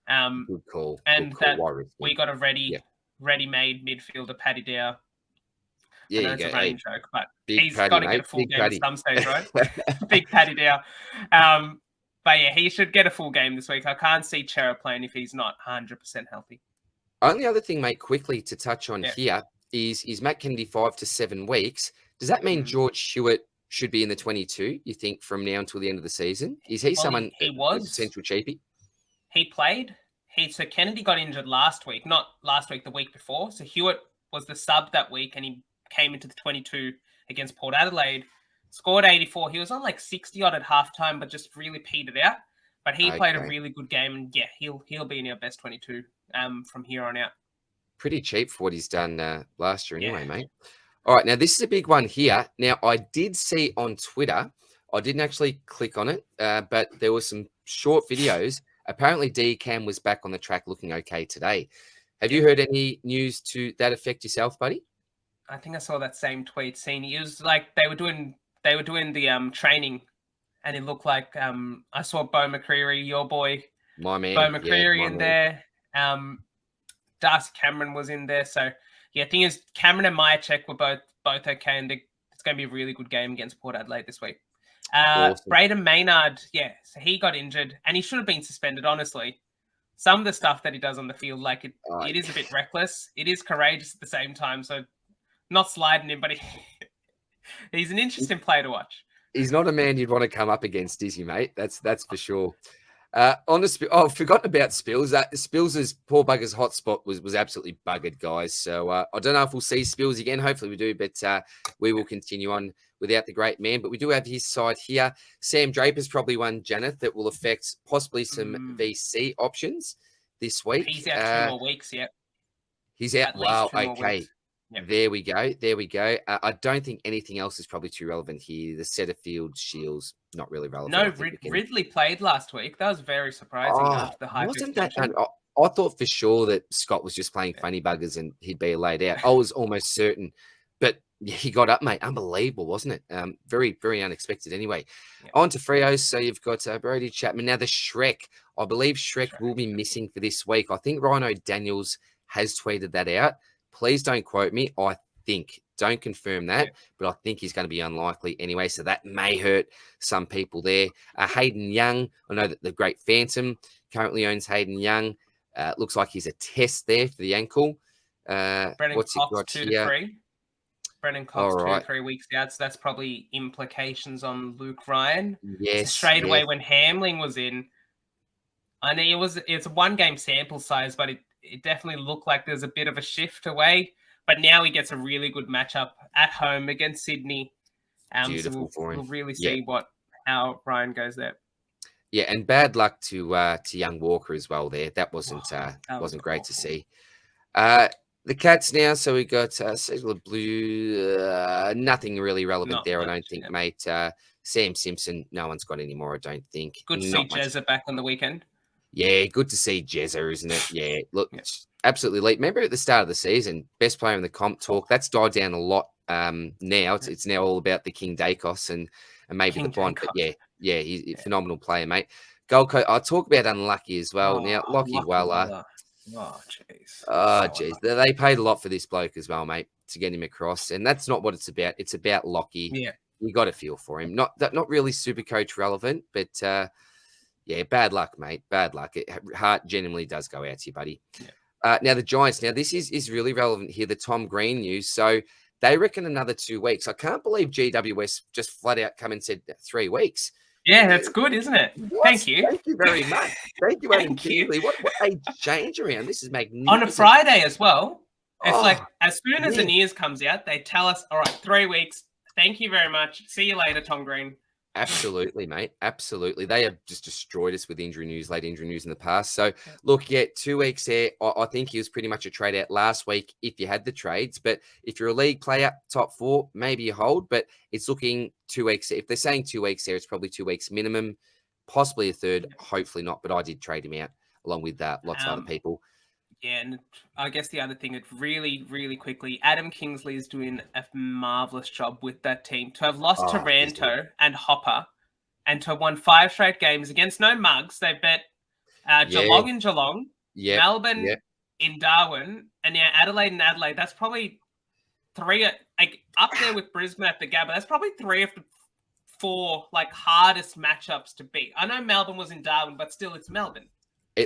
Speaker 1: Good call.
Speaker 3: And
Speaker 1: Good call.
Speaker 3: we got a ready-made midfielder, Paddy Dow.
Speaker 1: Yeah,
Speaker 3: you go. Running joke, but he's
Speaker 1: Paddy,
Speaker 3: got to get a full game at some stage, right? Big Paddy Dow. But yeah, he should get a full game this week. I can't see Chera playing if he's not 100% healthy.
Speaker 1: Only other thing, mate, quickly to touch on here is Matt Kennedy 5 to 7 weeks. Does that mean George Hewitt should be in the 22, you think, from now until the end of the season? Is he someone
Speaker 3: he was
Speaker 1: a potential cheapie?
Speaker 3: He played. So Kennedy got injured last week, not last week, the week before. So Hewitt was the sub that week and he came into the 22 against Port Adelaide, scored 84. He was on like 60 odd at halftime, but just really petered out. But he played a really good game, and yeah, he'll be in our best 22 from here on out.
Speaker 1: Pretty cheap for what he's done last year anyway, mate. All right, now this is a big one here. Now, I did see on Twitter, I didn't actually click on it, but there were some short videos. Apparently, D-Cam was back on the track looking okay today. Have you heard any news to that effect yourself, buddy?
Speaker 3: I think I saw that same tweet. It was like they were doing the training, and it looked like I saw Bo McCreary, your boy,
Speaker 1: my man,
Speaker 3: Bo McCreary in there. Darcy Cameron was in there. So yeah, the thing is, Cameron and Myercheck were both okay, and it's going to be a really good game against Port Adelaide this week. Awesome. Braden Maynard, so he got injured, and he should have been suspended. Honestly, some of the stuff that he does on the field, like it is a bit reckless. It is courageous at the same time. So. Not sliding him, but he's an interesting player to watch.
Speaker 1: He's not a man you'd want to come up against, is he, mate? That's for sure. I've forgotten about Spills. Spills' poor bugger's hotspot was absolutely buggered, guys. So I don't know if we'll see Spills again. Hopefully we do, but we will continue on without the great man. But we do have his side here. Sam Draper's probably one, Janath, that will affect possibly some VC options this week.
Speaker 3: He's out 2 more weeks, yeah.
Speaker 1: He's out.
Speaker 3: At least
Speaker 1: Wow.
Speaker 3: 2 more
Speaker 1: Okay.
Speaker 3: weeks. Yep.
Speaker 1: There we go. There we go. I don't think anything else is probably too relevant here. The Setterfield, Shields, not really relevant.
Speaker 3: No, Ridley played last week. That was very surprising after the hype.
Speaker 1: Wasn't that? I thought for sure that Scott was just playing funny buggers and he'd be laid out. I was almost certain, but he got up, mate. Unbelievable, wasn't it? Very, very unexpected. Anyway, on to Frios. So you've got Brody Chapman. Now the Shrek. I believe Shrek will be missing for this week. I think Rhino Daniels has tweeted that out. Please don't quote me. I think. Don't confirm that, but I think he's going to be unlikely anyway. So that may hurt some people there. Hayden Young. I know that the great Phantom currently owns Hayden Young. Looks like he's a test there for the ankle.
Speaker 3: Brennan
Speaker 1: What's
Speaker 3: Cox,
Speaker 1: he got
Speaker 3: 2
Speaker 1: here?
Speaker 3: to 3. Brennan Cox,
Speaker 1: All
Speaker 3: 2
Speaker 1: right.
Speaker 3: to 3 weeks out. So that's probably implications on Luke Ryan.
Speaker 1: Yes.
Speaker 3: So straight away when Hamling was in, I know it's a 1-game sample size, but it definitely looked like there's a bit of a shift away. But now he gets a really good matchup at home against Sydney.
Speaker 1: Beautiful for him.
Speaker 3: We'll really see how Ryan goes there.
Speaker 1: Yeah, and bad luck to young Walker as well there. That wasn't great to see. The Cats now, so we got Sigler Blue. Nothing really relevant there, I don't think, mate. Sam Simpson, no one's got any more, I don't think.
Speaker 3: Good to see Jezza back on the weekend. Yeah,
Speaker 1: good to see Jezza, isn't it? Yeah, look, absolutely elite. Remember at the start of the season, best player in the comp talk, that's died down a lot now. It's now all about the King Dacos and maybe the Bond. But yeah, he's a phenomenal player, mate. Gold Coast, I'll talk about unlucky as well. Now, Lockie Weller.
Speaker 3: Oh, jeez.
Speaker 1: Oh, jeez. They paid a lot for this bloke as well, mate, to get him across. And that's not what it's about. It's about Lockie.
Speaker 3: Yeah.
Speaker 1: You got to feel for him. Not really super coach relevant, but yeah, bad luck, mate. Bad luck. Heart genuinely does go out to you, buddy. Yeah. Now, the Giants. Now, this is really relevant here, the Tom Green news. So they reckon another 2 weeks. I can't believe GWS just flat out come and said 3 weeks.
Speaker 3: Yeah, that's good, isn't it?
Speaker 1: What?
Speaker 3: Thank you.
Speaker 1: Thank you very much. Thank you, Adam Kingley. What a change around. This is magnificent.
Speaker 3: On a Friday as well. It's like as soon as the news comes out, they tell us, all right, 3 weeks. Thank you very much. See you later, Tom Green.
Speaker 1: Absolutely, mate. Absolutely. They have just destroyed us with late injury news in the past. So, look, 2 weeks there. I think he was pretty much a trade out last week if you had the trades. But if you're a league player, top 4, maybe you hold. But it's looking 2 weeks. If they're saying 2 weeks there, it's probably 2 weeks minimum, possibly a third. Hopefully not. But I did trade him out along with lots of other people.
Speaker 3: Yeah, and I guess the other thing that really, really quickly, Adam Kingsley is doing a marvelous job with that team. To have lost to Ranto and Hopper and to have won 5 straight games against no mugs. They've bet Geelong in Geelong, Melbourne in Darwin, and now Adelaide in Adelaide. That's probably 3, like up there with Brisbane at the Gabba. That's probably 3 of the 4 like hardest matchups to beat. I know Melbourne was in Darwin, but still it's Melbourne.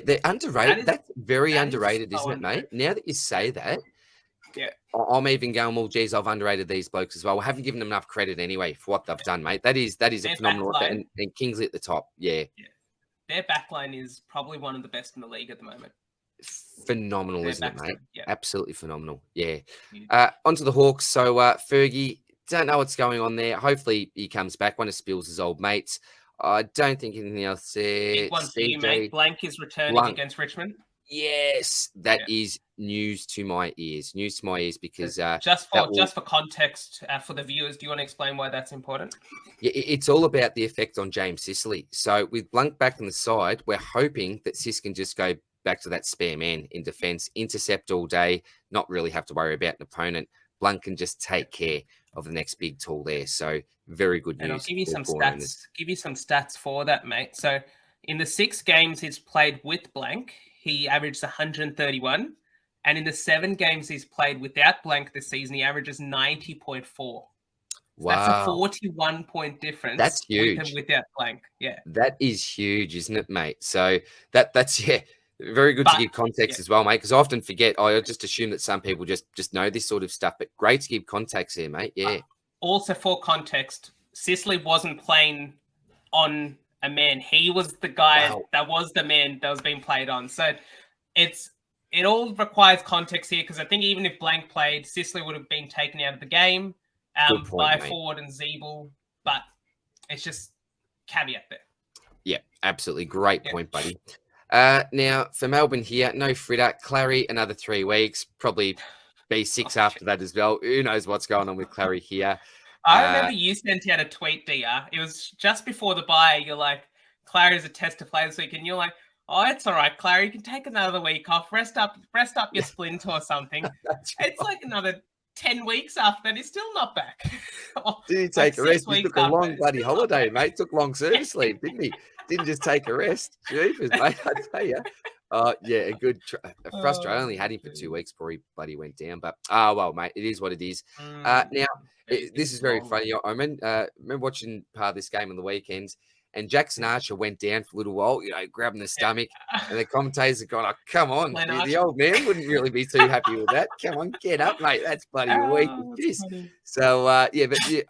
Speaker 1: They're underrated. That's very underrated, isn't it, mate? Now that you say that, I'm even going, well, geez, I've underrated these blokes as well. I haven't given them enough credit anyway for what they've done, mate. That is a phenomenal, and Kingsley at the top. Yeah.
Speaker 3: Their backline is probably one of the best in the league at the moment.
Speaker 1: Phenomenal, isn't it, mate? Yeah. Absolutely phenomenal. Yeah. Onto the Hawks. So Fergie, don't know what's going on there. Hopefully he comes back. One of Spills' old mates. I don't think anything else there.
Speaker 3: Big one for you, mate. Blank is returning against Richmond.
Speaker 1: Yes, that is news to my ears. News to my ears because
Speaker 3: just for context for the viewers, do you want to explain why that's important?
Speaker 1: Yeah, it's all about the effect on James Sicily. So with Blank back on the side, we're hoping that Sis can just go back to that spare man in defence, intercept all day, not really have to worry about an opponent. Blank can just take care of the next big tool there. So very good news.
Speaker 3: And I'll give you some stats. Give you some stats for that, mate. So in the 6 games he's played with Blank, he averaged 131. And in the 7 games he's played without Blank this season, he averages 90.4. So that's a 41-point difference.
Speaker 1: That's huge.
Speaker 3: With him without Blank. Yeah.
Speaker 1: That is huge, isn't it, mate? So that's very good to give context as well, mate, because I often forget. I just assume that some people just know this sort of stuff, but great to give context here, mate. Yeah.
Speaker 3: Also, for context, Sicily wasn't playing on a man. He was the guy
Speaker 1: Wow.
Speaker 3: that was the man that was being played on. So it all requires context here, because I think even if Blank played, Sicily would have been taken out of the game
Speaker 1: Good point,
Speaker 3: by
Speaker 1: mate.
Speaker 3: Ford and Zeeble. But it's just caveat there.
Speaker 1: Yeah, absolutely. Great
Speaker 3: Yeah.
Speaker 1: point, buddy. Now, for Melbourne here, no Fritter. Clary, another 3 weeks. Probably be 6 after that as well. Who knows what's going on with Clary here.
Speaker 3: I remember you sent out a tweet, DR. It was just before the bye. You're like, Clary's a test to play this week. And you're like, oh, it's all right, Clary. You can take another week off. Rest up your splint or something. It's like another 10 weeks after that. He's still not back.
Speaker 1: Did he take a rest? He took a long bloody
Speaker 3: still
Speaker 1: holiday, mate. Took long service leave, didn't he? Didn't just take a rest. Jeepers, mate, I tell you. Yeah, a good frustrating. I only had him for 2 weeks before he bloody went down. But, well, mate, it is what it is. Now, this is very funny. I remember watching part of this game on the weekends, and Jackson Archer went down for a little while, grabbing the stomach, and the commentators are going, oh, come on. The old man wouldn't really be too happy with that. Come on, get up, mate. That's bloody weak. So, but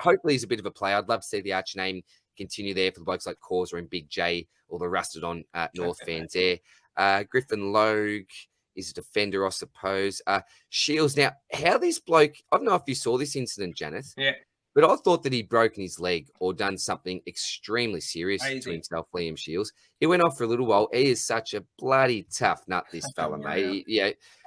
Speaker 1: hopefully he's a bit of a player. I'd love to see the Archer name continue there for the blokes like Causer and Big J, or the rusted on North fans there. Griffin Logue is a defender, I suppose. Shields. Now, how this bloke, I don't know if you saw this incident, Janath.
Speaker 3: Yeah.
Speaker 1: But I thought that he'd broken his leg or done something extremely serious to himself, Liam Shields. He went off for a little while. He is such a bloody tough nut, this fella, mate.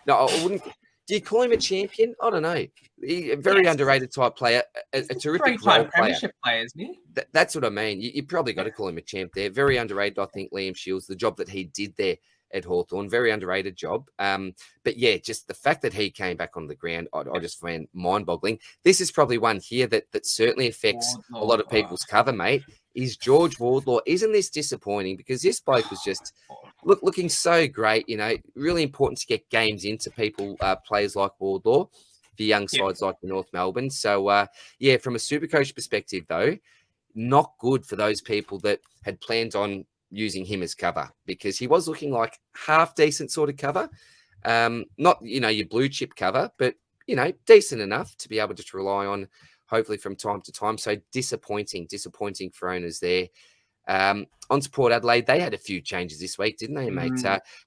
Speaker 1: No, I wouldn't. Do you call him a champion? I don't know. A very underrated type player, a terrific role player.
Speaker 3: Player, isn't he?
Speaker 1: That's what I mean. You probably got to call him a champ there. Very underrated, I think, Liam Shields, the job that he did there at Hawthorn. Very underrated job. But yeah, just the fact that he came back on the ground, I just found mind-boggling. This is probably one here that certainly affects a lot of people's cover, mate, is George Wardlaw. Isn't this disappointing? Because this bloke was just looking so great, really important to get games into people, players like Wardlaw, for young sides like the North Melbourne. So, from a Supercoach perspective, though, not good for those people that had planned on using him as cover, because he was looking like half decent sort of cover. Not, your blue chip cover, but, decent enough to be able to rely on, hopefully from time to time. So disappointing for owners there. On to Port Adelaide, they had a few changes this week, didn't they, mate?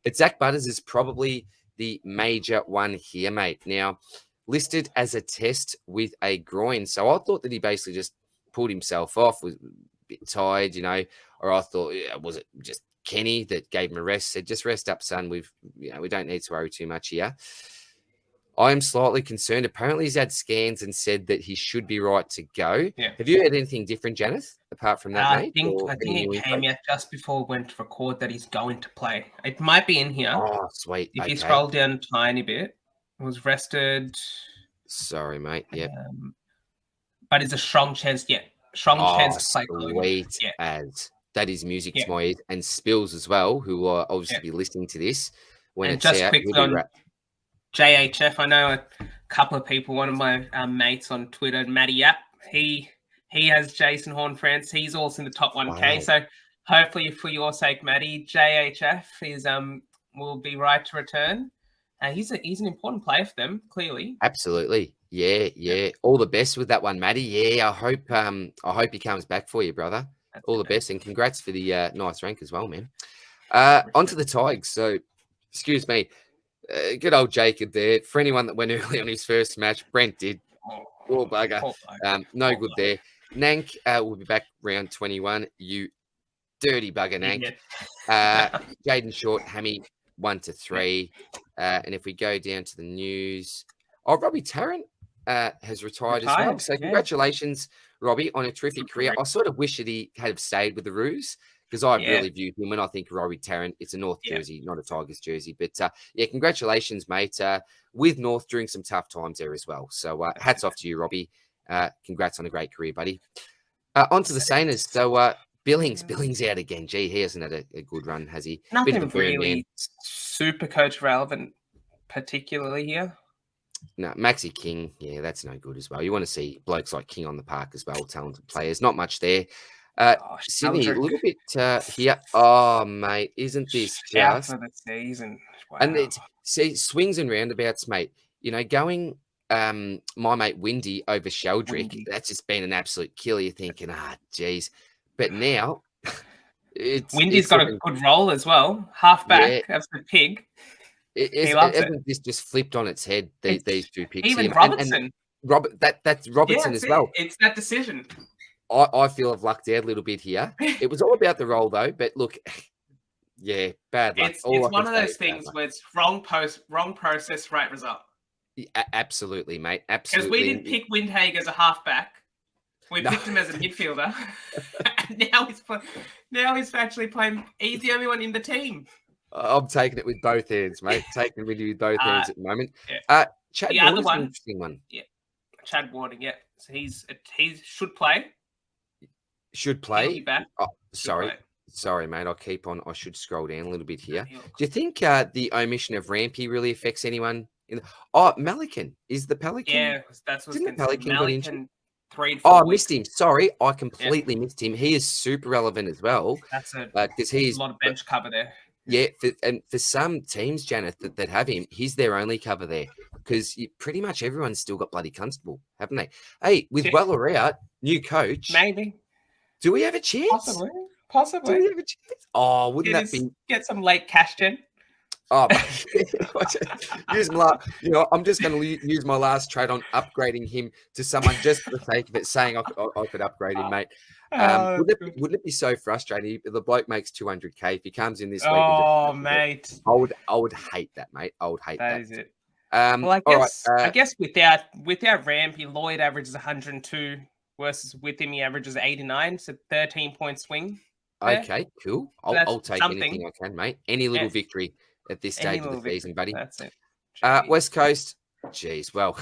Speaker 1: But Zach Butters is probably the major one here, mate. Now, listed as a test with a groin. So I thought that he basically just pulled himself off, was a bit tired, or I thought, was it just Kenny that gave him a rest, said, just rest up, son. We don't need to worry too much here. I am slightly concerned. Apparently he's had scans and said that he should be right to go. Yeah. Have you heard anything different, Janath, apart from that, mate?
Speaker 3: I think it came out just before we went to record that he's going to play. It might be in here.
Speaker 1: Oh, sweet.
Speaker 3: If you scroll down a tiny bit, it was rested.
Speaker 1: Sorry, mate. Yep.
Speaker 3: But it's a strong chance, strong chance to play.
Speaker 1: Sweet as. That is music to my ears. And Spills as well, who will obviously be listening to this when it's
Speaker 3: just
Speaker 1: out.
Speaker 3: Quickly on JHF, I know a couple of people, one of my mates on Twitter, Matty Yap, he has Jason Horn France. He's also in the top 1K. Wow. So hopefully for your sake, Matty, JHF is will be right to return. He's an important player for them, clearly.
Speaker 1: Absolutely. Yeah. All the best with that one, Matty. Yeah, I hope he comes back for you, brother. All the best, and congrats for the nice rank as well, man. Onto the Tigers. So, excuse me. Good old Jacob there. For anyone that went early on his first match, Brent did. Oh, bugger. No good there. Nank will be back round 21. You dirty bugger, Nank. Jaden Short, Hammy, 1 to 3. And if we go down to the news, Robbie Tarrant has retired as well. So congratulations, Robbie, on a terrific career. I sort of wish that he had stayed with the Roos, because I really view him, when I think Robbie Tarrant, it's a North jersey, not a Tigers jersey. But congratulations, mate, with North during some tough times there as well. So hats off to you, Robbie. Congrats on a great career, buddy. On to the Sainers. So Billings out again. Gee, he hasn't had a good run, has he?
Speaker 3: Nothing really super coach relevant, particularly here.
Speaker 1: No, Maxi King, that's no good as well. You want to see blokes like King on the park as well, talented players. Not much there. Sydney, a little bit here. Oh, mate, isn't this just
Speaker 3: for the season? Wow.
Speaker 1: And it's swings and roundabouts, mate. Going my mate Windy over Sheldrick, that's just been an absolute killer. You're thinking, geez. But now
Speaker 3: Windy's got a good role as well. Half back, that's the pig. He loves it.
Speaker 1: This just flipped on its head, these two picks.
Speaker 3: Even Robertson.
Speaker 1: That's Robertson as well.
Speaker 3: It's that decision.
Speaker 1: I feel I've lucked out a little bit here. It was all about the role though, but look, yeah, bad luck.
Speaker 3: It's one of those things where it's wrong process, right result.
Speaker 1: Yeah, absolutely, mate. Absolutely.
Speaker 3: Because we didn't pick Windhague as a halfback. We picked him as a midfielder. And now he's actually playing. He's the only one in the team.
Speaker 1: I'm taking it with both hands, mate. Taking it with both hands at the moment.
Speaker 3: Yeah.
Speaker 1: Chad
Speaker 3: the
Speaker 1: Warner's
Speaker 3: other one,
Speaker 1: an interesting one.
Speaker 3: Yeah, Chad Warner. Yeah, so he should play.
Speaker 1: Should play.
Speaker 3: He'll be back.
Speaker 1: Oh, sorry, mate. I should scroll down a little bit here. Do you think the omission of Rampy really affects anyone? Malikan is the Pelican.
Speaker 3: Yeah, that's what's
Speaker 1: Didn't Pelican got injured?
Speaker 3: 3 and 4
Speaker 1: I
Speaker 3: weeks.
Speaker 1: missed him. Sorry, I completely missed him. He is super relevant as well.
Speaker 3: That's
Speaker 1: because he's
Speaker 3: a lot of bench cover there.
Speaker 1: Yeah, for some teams, Janath, that have him, he's their only cover there because pretty much everyone's still got bloody Constable, haven't they? Hey, with Weller out, new coach,
Speaker 3: maybe.
Speaker 1: Do we have a chance?
Speaker 3: Possibly.
Speaker 1: Do we have a chance? Oh, wouldn't that be
Speaker 3: get some late cash gen?
Speaker 1: Oh, I'm just going to use my last trade on upgrading him to someone just for the sake of it, saying I could upgrade him, mate. Wouldn't it be so frustrating if the bloke makes 200K if he comes in this week?
Speaker 3: Oh, mate,
Speaker 1: I would hate that, mate. I would hate that.
Speaker 3: That is it. Well, I guess without Rampy, Lloyd averages 102 versus with him he averages 89, so 13-point swing. There.
Speaker 1: Okay, cool. I'll take anything I can, mate. Any little victory at this stage of the season, buddy.
Speaker 3: That's it.
Speaker 1: West Coast, geez, well,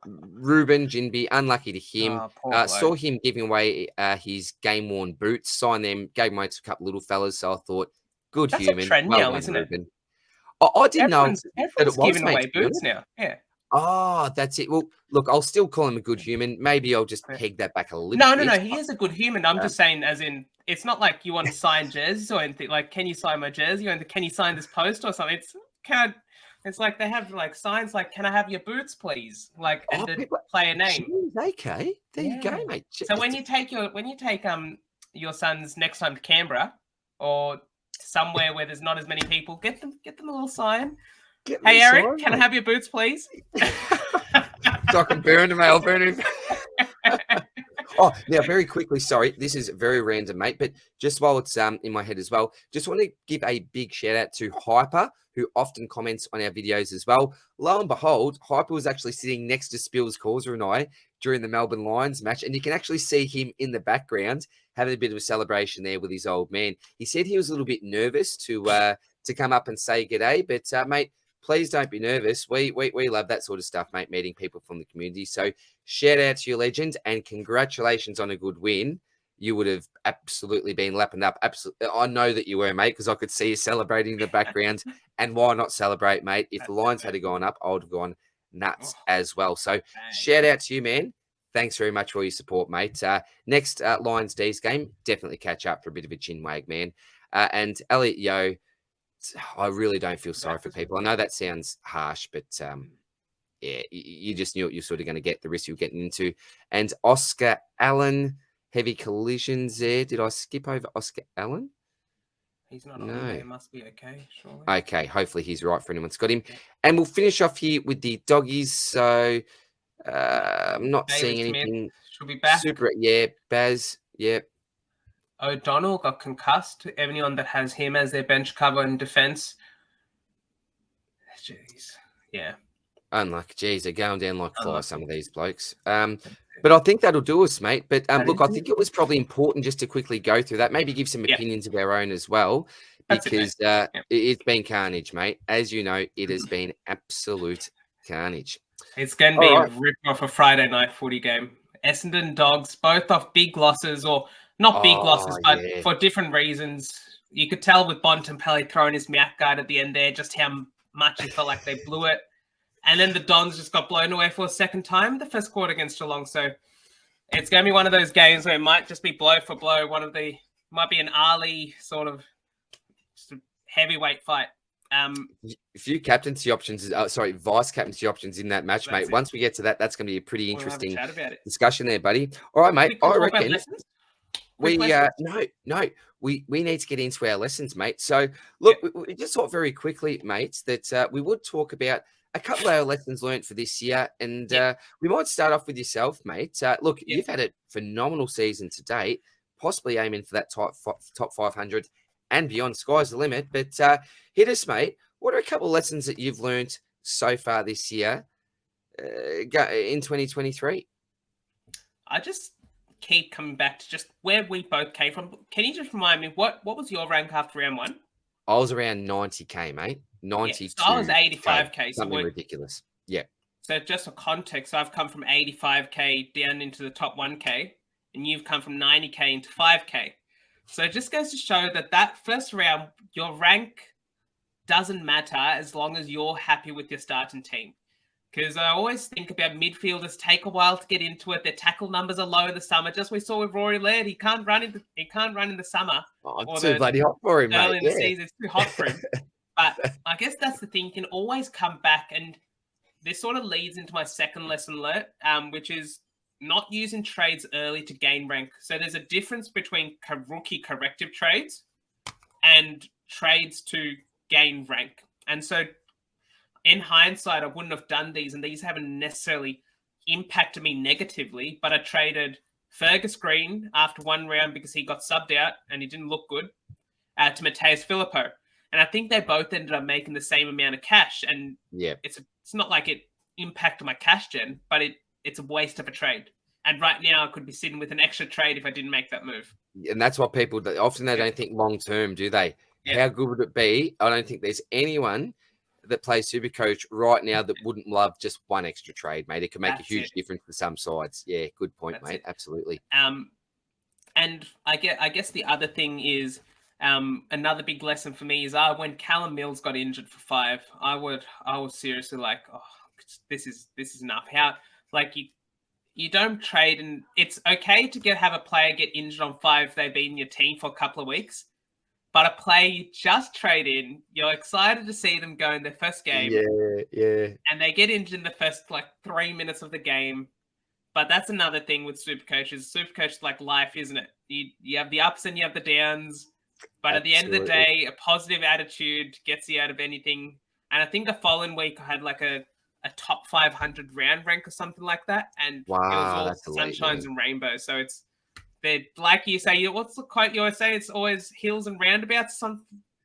Speaker 1: Ruben Jinby, unlucky to him. Saw him giving away his game-worn boots, signed them, gave them away to a couple little fellas, so I thought, good
Speaker 3: That's
Speaker 1: human.
Speaker 3: A trend now, isn't
Speaker 1: Ruben. I didn't know that it was
Speaker 3: giving away boots now. Yeah.
Speaker 1: Oh, that's it. Well, look, I'll still call him a good human. Maybe I'll just peg that back a little bit.
Speaker 3: No. He is a good human. I'm just saying, as in, it's not like you want to sign jerseys or anything. Like, can you sign my jersey? Or can you sign this post or something? It's like they have like signs like, "Can I have your boots, please?" Like, and the player name.
Speaker 1: Geez, okay, there you go, mate.
Speaker 3: So when you take your sons next time to Canberra or somewhere where there's not as many people, get them a little sign. Hey, Eric, can I have your boots, please?
Speaker 1: So I can burn them, I'll burn them. Oh, now, very quickly, sorry, this is very random, mate, but just while it's in my head as well, just want to give a big shout out to Hyper, who often comments on our videos as well. Lo and behold, Hyper was actually sitting next to Spills Causer and I during the Melbourne Lions match, and you can actually see him in the background having a bit of a celebration there with his old man. He said he was a little bit nervous to come up and say g'day, but mate, please don't be nervous. We love that sort of stuff, mate, meeting people from the community. So shout out to your legend and congratulations on a good win. You would have absolutely been lapping up. Absolutely, I know that you were, mate, because I could see you celebrating in the background. And why not celebrate, mate? If the Lions had gone up, I would have gone nuts as well. So shout out to you, man. Thanks very much for all your support, mate. Next Lions D's game, definitely catch up for a bit of a chin wag, man. And Elliot Yo, I really don't feel sorry for people. I know that sounds harsh, but yeah, you just knew what you're sort of going to get, the risk you're getting into. And Oscar Allen, heavy collisions there. Did I skip over Oscar Allen?
Speaker 3: He's not on there. It must be okay, surely.
Speaker 1: Okay, hopefully he's right for anyone's got him. And we'll finish off here with the doggies. So I'm not seeing anything.
Speaker 3: Should be back.
Speaker 1: Super, yeah, Baz, yeah.
Speaker 3: O'Donnell got concussed. Anyone that has him as their bench cover in defense. Jeez. Yeah.
Speaker 1: Unlucky. Jeez, they're going down like flies, some of these blokes. But I think that'll do us, mate. But look, I think it was probably important just to quickly go through that, maybe give some opinions of our own as well, because it's been carnage, mate. As you know, it has been absolute carnage.
Speaker 3: It's going to be a rip-off a Friday night footy game. Essendon Dogs, both off big losses, or not big losses, but for different reasons. You could tell with Bontempelli throwing his mouth guard at the end there just how much he felt like they blew it. And then the Dons just got blown away for a second time the first quarter against Geelong. So it's going to be one of those games where it might just be blow for blow. Might be an Ali sort of heavyweight fight.
Speaker 1: A few captaincy options, vice captaincy options in that match, mate. Once we get to that, that's going to be a pretty interesting discussion there, buddy. All right, mate. I reckon we
Speaker 3: questions?
Speaker 1: no, we need to get into our lessons, mate. So look, we just thought very quickly, mates, that we would talk about a couple of our lessons learned for this year, and we might start off with yourself, mate. Look, you've had a phenomenal season to date, possibly aiming for that top 500 and beyond. Sky's the limit. But hit us, mate. What are a couple of lessons that you've learned so far this year in 2023?
Speaker 3: I just keep coming back to just where we both came from. Can you just remind me what was your rank after round one?
Speaker 1: I was around 90k, mate. 92.
Speaker 3: So I was 85k.
Speaker 1: Something ridiculous. Yeah.
Speaker 3: So just for context, I've come from 85k down into the top 1k, and you've come from 90k into 5k. So it just goes to show that first round, your rank doesn't matter as long as you're happy with your starting team. Because I always think about midfielders take a while to get into it. Their tackle numbers are low in the summer. Just we saw with Rory Laird, he can't run in the summer.
Speaker 1: Oh, too bloody hot for him, mate.
Speaker 3: Early in the season, it's too hot for him. But I guess that's the thing. You can always come back, and this sort of leads into my second lesson learned, which is not using trades early to gain rank. So there's a difference between rookie corrective trades and trades to gain rank. And so in hindsight, I wouldn't have done these, and these haven't necessarily impacted me negatively, but I traded Fergus Green after one round because he got subbed out and he didn't look good to Mateus Filippo. And I think they both ended up making the same amount of cash. And it's not like it impacted my cash gen, but it's a waste of a trade. And right now I could be sitting with an extra trade if I didn't make that move.
Speaker 1: And that's what people do. Often they don't think long term, do they? How good would it be? I don't think there's anyone that plays SuperCoach right now that wouldn't love just one extra trade, mate. It could make a huge difference for some sides. Yeah, good point, mate. Absolutely.
Speaker 3: And I guess the other thing is another big lesson for me is when Callum Mills got injured for 5, I was seriously like, oh, this is enough. How you don't trade, and it's okay to have a player get injured on 5 if they've been in your team for a couple of weeks. But a player you just trade in, you're excited to see them go in their first game.
Speaker 1: Yeah.
Speaker 3: And they get injured in the first 3 minutes of the game. But that's another thing with SuperCoaches. SuperCoach is like life, isn't it? You have the ups and you have the downs. But at the end of the day, a positive attitude gets you out of anything. And I think the following week I had a top 500 round rank or something like that. And it was all sunshines and rainbows. So they're like you say, what's the quote you always say? It's always hills and roundabouts.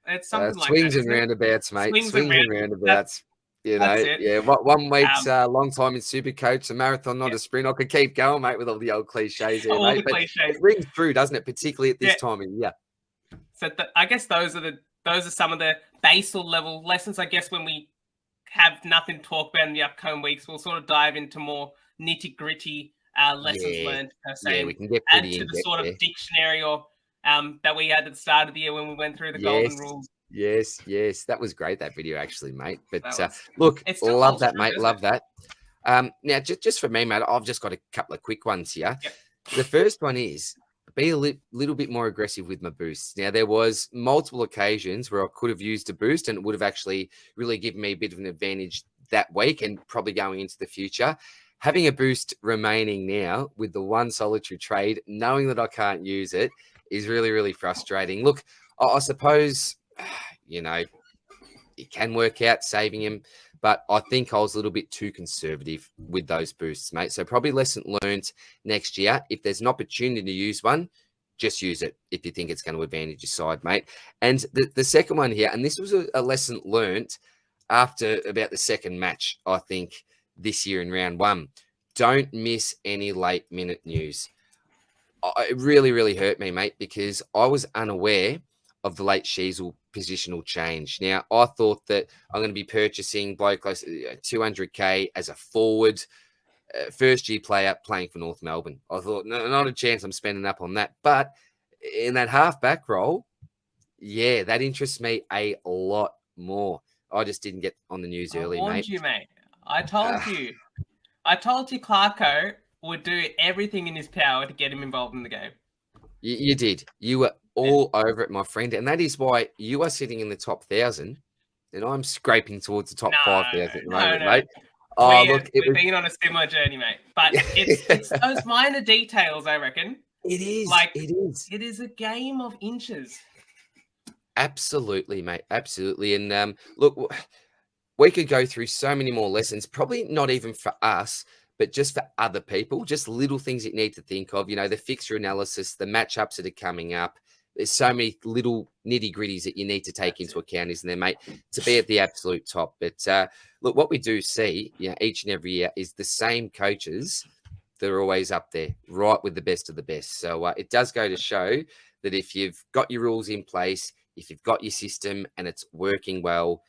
Speaker 3: It's something like
Speaker 1: swings
Speaker 3: that.
Speaker 1: And roundabouts, mate. Swings and roundabouts.
Speaker 3: That's it.
Speaker 1: 1 week's long time in SuperCoach, a marathon, not a sprint. I could keep going, mate, with all the old cliches there, mate. But it rings true, doesn't it? Particularly at this time of year.
Speaker 3: So I guess those are some of the basal level lessons. I guess when we have nothing to talk about in the upcoming weeks, we'll sort of dive into more nitty gritty lessons learned per se.
Speaker 1: Yeah, we can get
Speaker 3: add to the sort of dictionary or that we had at the start of the year when we went through the golden rules.
Speaker 1: Yes, that was great, that video actually, mate. But look, love that, mate. Love that. Now, just for me, mate, I've just got a couple of quick ones here.
Speaker 3: Yep.
Speaker 1: The first one is be a little bit more aggressive with my boosts. Now, there was multiple occasions where I could have used a boost and it would have actually really given me a bit of an advantage that week and probably going into the future. Having a boost remaining now with the one solitary trade, knowing that I can't use it, is really, really frustrating. Look, I suppose, it can work out saving him, but I think I was a little bit too conservative with those boosts, mate. So probably lesson learned next year. If there's an opportunity to use one, just use it if you think it's going to advantage your side, mate. And the second one here, and this was a lesson learned after about the second match, I think, this year in round 1. Don't miss any late minute news. It really, really hurt me, mate, because I was unaware of the late Sheasel positional change. Now, I thought that I'm going to be purchasing bloke close to 200k as a forward, first-year player playing for North Melbourne. I thought, no, not a chance I'm spending up on that. But in that half-back role, that interests me a lot more. I just didn't get on the news early, mate.
Speaker 3: I warned you, mate. I told you. I told you Clarko would do everything in his power to get him involved in the game.
Speaker 1: You did. You were all over it, my friend. And that is why you are sitting in the top 1,000 and I'm scraping towards the top 5,000 at the moment, mate.
Speaker 3: We've been on a similar journey, mate. But it's those minor details, I reckon.
Speaker 1: It is.
Speaker 3: Like,
Speaker 1: it is.
Speaker 3: It is a game of inches.
Speaker 1: Absolutely, mate. Absolutely. And look, we could go through so many more lessons, probably not even for us, but just for other people, just little things that you need to think of, the fixture analysis, the matchups that are coming up. There's so many little nitty gritties that you need to take into account, isn't there, mate, to be at the absolute top. But look, what we do see, each and every year is the same coaches that are always up there, right with the best of the best. So it does go to show that if you've got your rules in place, if you've got your system and it's working well,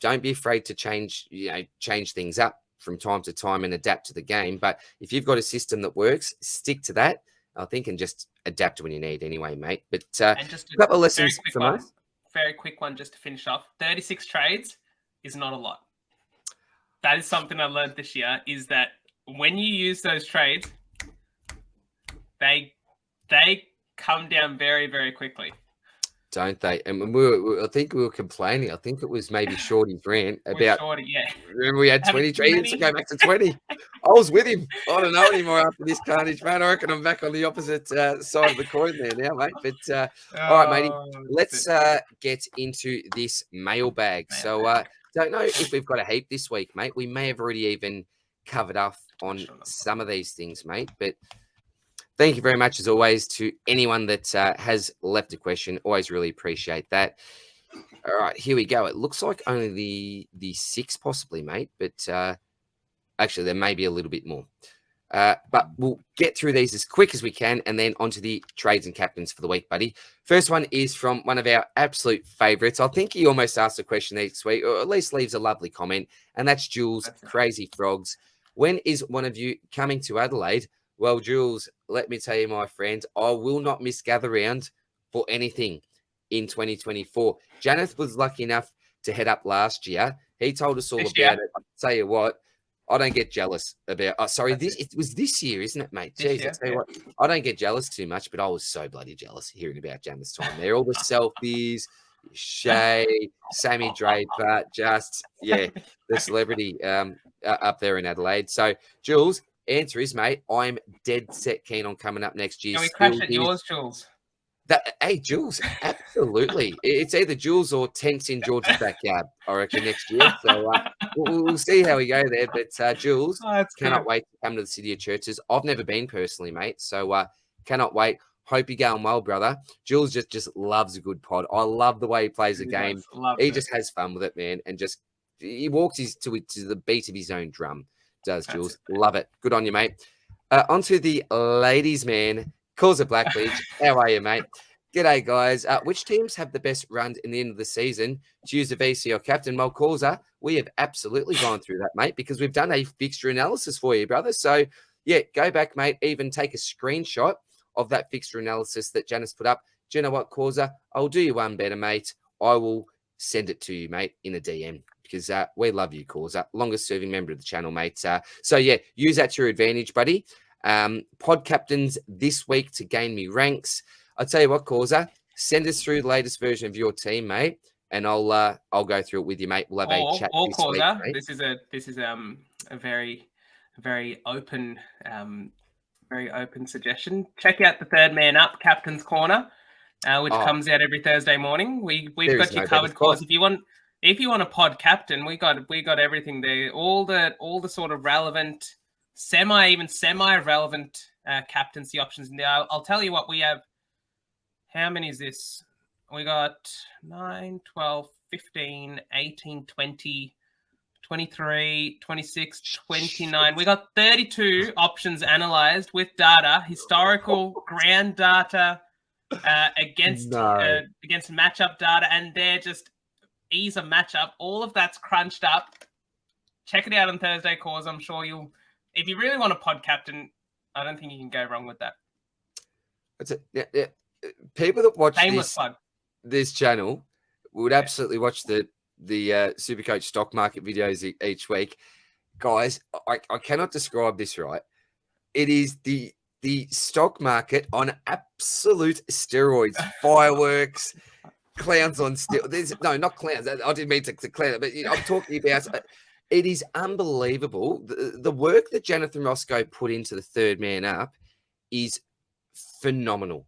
Speaker 1: don't be afraid to change things up from time to time and adapt to the game. But if you've got a system that works, stick to that, I think, and just adapt when you need anyway, mate. But
Speaker 3: And just
Speaker 1: a couple of lessons from us.
Speaker 3: Very quick one just to finish off. 36 trades is not a lot. That is something I learned this year, is that when you use those trades, they come down very, very quickly.
Speaker 1: Don't they? And I think we were complaining. I think it was maybe Shorty's rant about.
Speaker 3: Shorty, yeah.
Speaker 1: Remember we had 20 trades to go back to 20. I was with him. I don't know anymore after this carnage, man. I reckon I'm back on the opposite side of the coin there now, mate. But all right, matey, let's get into this mailbag. So don't know if we've got a heap this week, mate. We may have already even covered off on some of these things, mate. But thank you very much, as always, to anyone that has left a question. Always really appreciate that. All right, here we go. It looks like only the 6 possibly, mate. But actually, there may be a little bit more. But we'll get through these as quick as we can and then onto the trades and captains for the week, buddy. First one is from one of our absolute favourites. I think he almost asked a question each week, or at least leaves a lovely comment, and that's Jules Crazy Frogs. When is one of you coming to Adelaide? Well, Jules, let me tell you, my friend, I will not miss Gather Round for anything in 2024. Janath was lucky enough to head up last year. He told us all about it. I'll tell you what, I don't get jealous about. Oh, sorry, it was this year, isn't it, mate? Jeez, I tell you what, I don't get jealous too much, but I was so bloody jealous hearing about Janath's time there. All the selfies, Shay, Sammy Draper, the celebrity up there in Adelaide. So, Jules, answer is, mate, I'm dead set keen on coming up next year.
Speaker 3: Can we crash at yours, Jules?
Speaker 1: Hey, Jules, absolutely. It's either Jules or tents in George's backyard, I reckon, next year. So we'll see how we go there. But Jules, cannot wait to come to the City of Churches. I've never been personally, mate. So cannot wait. Hope you're going well, brother. Jules just loves a good pod. I love the way he plays the game. He just has fun with it, man. And he walks to the beat of his own drum. Does Jules. Love it. Good on you, mate. Onto the ladies, man. Calls a Black League. How are you, mate? G'day, guys. Which teams have the best run in the end of the season? Choose a VC or captain. Well, Causa, we have absolutely gone through that, mate, because we've done a fixture analysis for you, brother. So, yeah, go back, mate. Even take a screenshot of that fixture analysis that Janice put up. Do you know what, Causa? I'll do you one better, mate. I will send it to you, mate, in a DM. Because we love you, Causa. Longest serving member of the channel, mate. So, yeah, use that to your advantage, buddy. Pod captains this week to gain me ranks. I'll tell you what, Causa, send us through the latest version of your team, mate, and I'll go through it with you, mate. We'll have a chat this
Speaker 3: Causa,
Speaker 1: week,
Speaker 3: mate. This is a very open suggestion. Check out the Third Man Up Captain's Corner, which comes out every Thursday morning. We've got you covered, Causa. If you want a pod captain, we got everything there. All the sort of relevant, semi-relevant captaincy options in there. I'll tell you what we have. How many is this? We got 9, 12, 15, 18, 20, 23, 26, 29. We got 32 options analyzed with data, historical ground data against matchup data, and they're just ease of matchup. All of that's crunched up. Check it out on Thursday, Cause I'm sure you'll. If you really want a pod captain, I don't think you can go wrong with that.
Speaker 1: That's it. People that watch this channel would absolutely watch the SuperCoach stock market videos each week. Guys, I cannot describe this right. It is the stock market on absolute steroids, fireworks, clowns on steel. No, not clowns. I didn't mean to clown it, but I'm talking about. It is unbelievable. The work that Jonathan Roscoe put into the Third Man Up is phenomenal.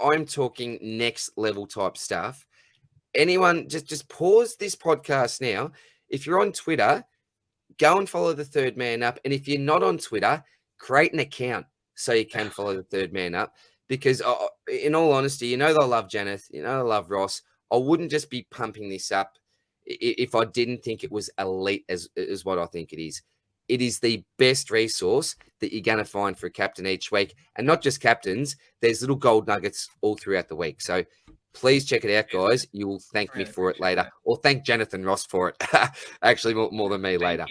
Speaker 1: I'm talking next level type stuff. Anyone, just pause this podcast now. If you're on Twitter, go and follow the third man up. And if you're not on Twitter, create an account so you can follow the third man up. Because in all honesty, you know, they'll love Janath, you know, they'll love Ross. I wouldn't just be pumping this up if I didn't think it was elite as what I think it is. It is the best resource that you're going to find for a captain each week. And not just captains, there's little gold nuggets all throughout the week. So please check it out, guys. You will thank me for it later. Or thank Jonathan Ross for it. Actually, more than me later.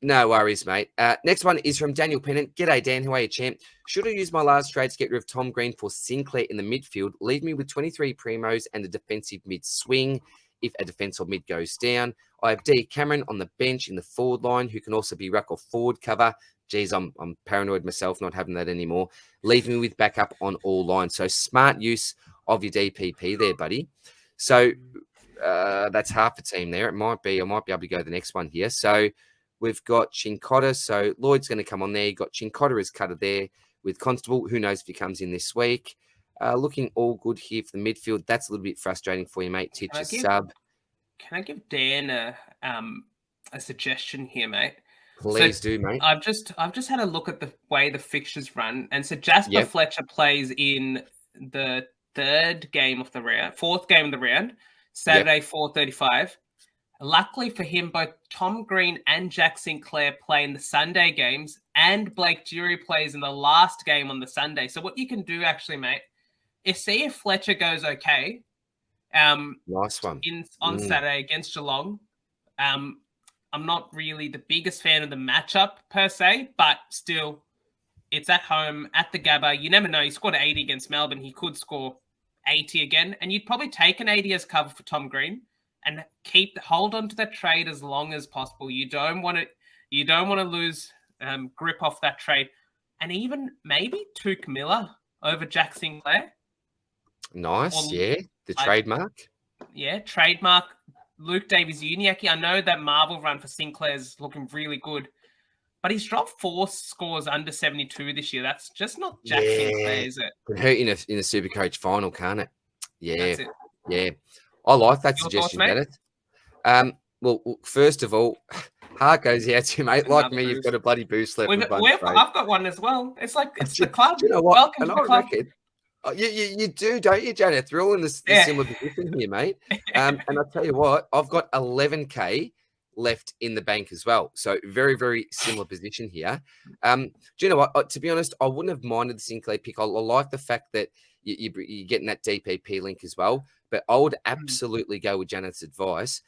Speaker 1: No worries, mate. Next one is from Daniel Pennant. G'day, Dan. How are you, champ? Should I use my last trade to get rid of Tom Green for Sinclair in the midfield? Leave me with 23 primos and a defensive mid swing if a defensive mid goes down. I have D. Cameron on the bench in the forward line, who can also be ruck or forward cover. Geez, I'm paranoid myself not having that anymore. Leave me with backup on all lines. So smart use of your DPP there, buddy. So that's half a team there. I might be able to go to the next one here. So we've got Chincotta. So Lloyd's going to come on there. You've got Chincotta as cutter there with Constable. Who knows if he comes in this week. Looking all good here for the midfield. That's a little bit frustrating for you, mate. Titch a sub.
Speaker 3: Can I give Dan a suggestion here, mate?
Speaker 1: Please do, mate.
Speaker 3: I've just had a look at the way the fixtures run, and so Jasper Fletcher plays in the fourth game of the round, Saturday 4:35. Luckily for him, both Tom Green and Jack Sinclair play in the Sunday games, and Blake Dury plays in the last game on the Sunday. So what you can do, actually, mate, is see if Fletcher goes okay.
Speaker 1: Nice one.
Speaker 3: On Saturday against Geelong. I'm not really the biggest fan of the matchup per se, but still, it's at home, at the Gabba. You never know. He scored 80 against Melbourne. He could score 80 again. And you'd probably take an 80 as cover for Tom Green and hold on to that trade as long as possible. You don't want to lose grip off that trade. And even maybe Tuke Miller over Jack Sinclair.
Speaker 1: Nice, the trademark.
Speaker 3: Yeah, trademark. Luke Davies-Uniacke. I know that Marvel run for Sinclair's looking really good, but he's dropped 4 scores under 72 this year. That's just not Jack Sinclair, is it?
Speaker 1: Could hurt in a SuperCoach final, can't it?
Speaker 3: That's it.
Speaker 1: Yeah. I like that
Speaker 3: Your
Speaker 1: suggestion,
Speaker 3: thoughts,
Speaker 1: Janath. Well, first of all, heart goes out to you, mate. Like me, you've got a bloody boost left.
Speaker 3: I've got one as well. It's like it's the club.
Speaker 1: Do you know what?
Speaker 3: Welcome to the club.
Speaker 1: You do, don't you, Janath? We're all in this similar position here, mate. And I'll tell you what, I've got 11K left in the bank as well. So very, very similar position here. Do you know what? To be honest, I wouldn't have minded the Sinclair pick. I like the fact that you're getting that DPP link as well. But I would absolutely go with Janath's advice.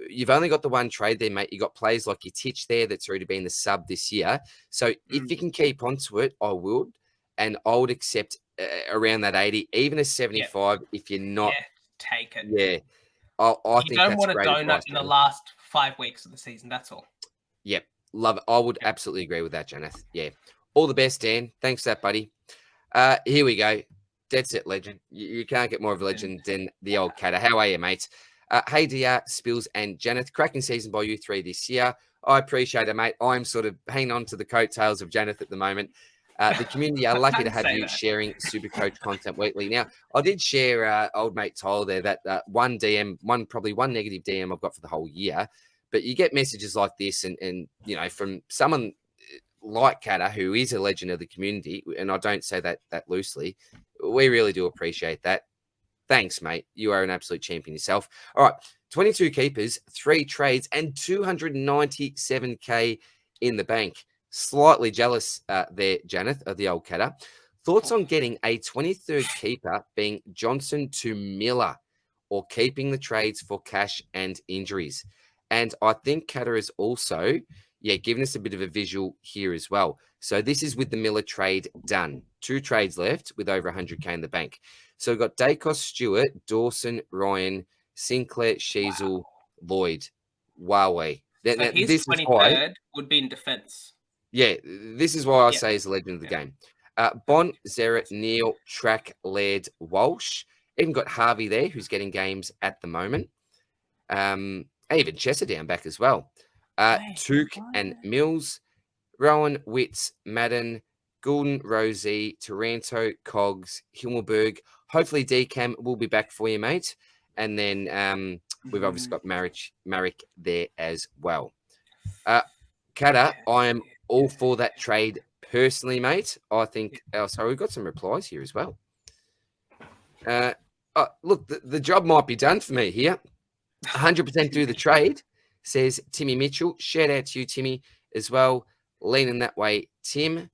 Speaker 1: You've only got the one trade there, mate. You got players like your Titch there that's already been the sub this year. So if you can keep onto it, I would. And I would accept around that 80, even a 75 if you're not.
Speaker 3: Yeah, take it.
Speaker 1: Yeah. I think
Speaker 3: you don't want a donut in the last 5 weeks of the season. That's all.
Speaker 1: Yep. Love it. I would absolutely agree with that, Janath. Yeah. All the best, Dan. Thanks for that, buddy. Here we go. Dead set legend. You can't get more of a legend than the old Catter. How are you, mates? Hey, DR, Spills, and Janath. Cracking season by you three this year. I appreciate it, mate. I'm sort of hanging on to the coattails of Janath at the moment. The community are lucky to have you sharing SuperCoach content weekly. Now, I did share old mate Tyler there that one negative DM I've got for the whole year. But you get messages like this and you know, from someone like Catter, who is a legend of the community, and I don't say that loosely, we really do appreciate that. Thanks, mate. You are an absolute champion yourself. All right, 22 keepers, 3 trades, and 297K in the bank. Slightly jealous there, Janath, of the old Catter. Thoughts on getting a 23rd keeper being Johnson to Miller or keeping the trades for cash and injuries? And I think Catter is also, giving us a bit of a visual here as well. So this is with the Miller trade done. 2 trades left with over 100K in the bank. So we've got Dacos, Stewart, Dawson, Ryan, Sinclair, Sheasel, Lloyd. Wowee.
Speaker 3: So his 23rd would be in defence.
Speaker 1: Yeah, this is why I say he's a legend of the game. Bond, Zerrett, Neal, Track, Laird, Walsh. Even got Harvey there, who's getting games at the moment. Even Chesser down back as well. Tuke and Mills, Rowan, Witts, Madden, Goulden, Rosie, Taranto, Cogs, Himmelberg. Hopefully Decam will be back for you, mate. And then we've obviously got Marek there as well. Kata, I am all for that trade personally, mate. I think. Oh, sorry, we've got some replies here as well. Look, the job might be done for me here. 100% do the trade, says Timmy Mitchell. Shout out to you, Timmy, as well. Leaning that way, Tim.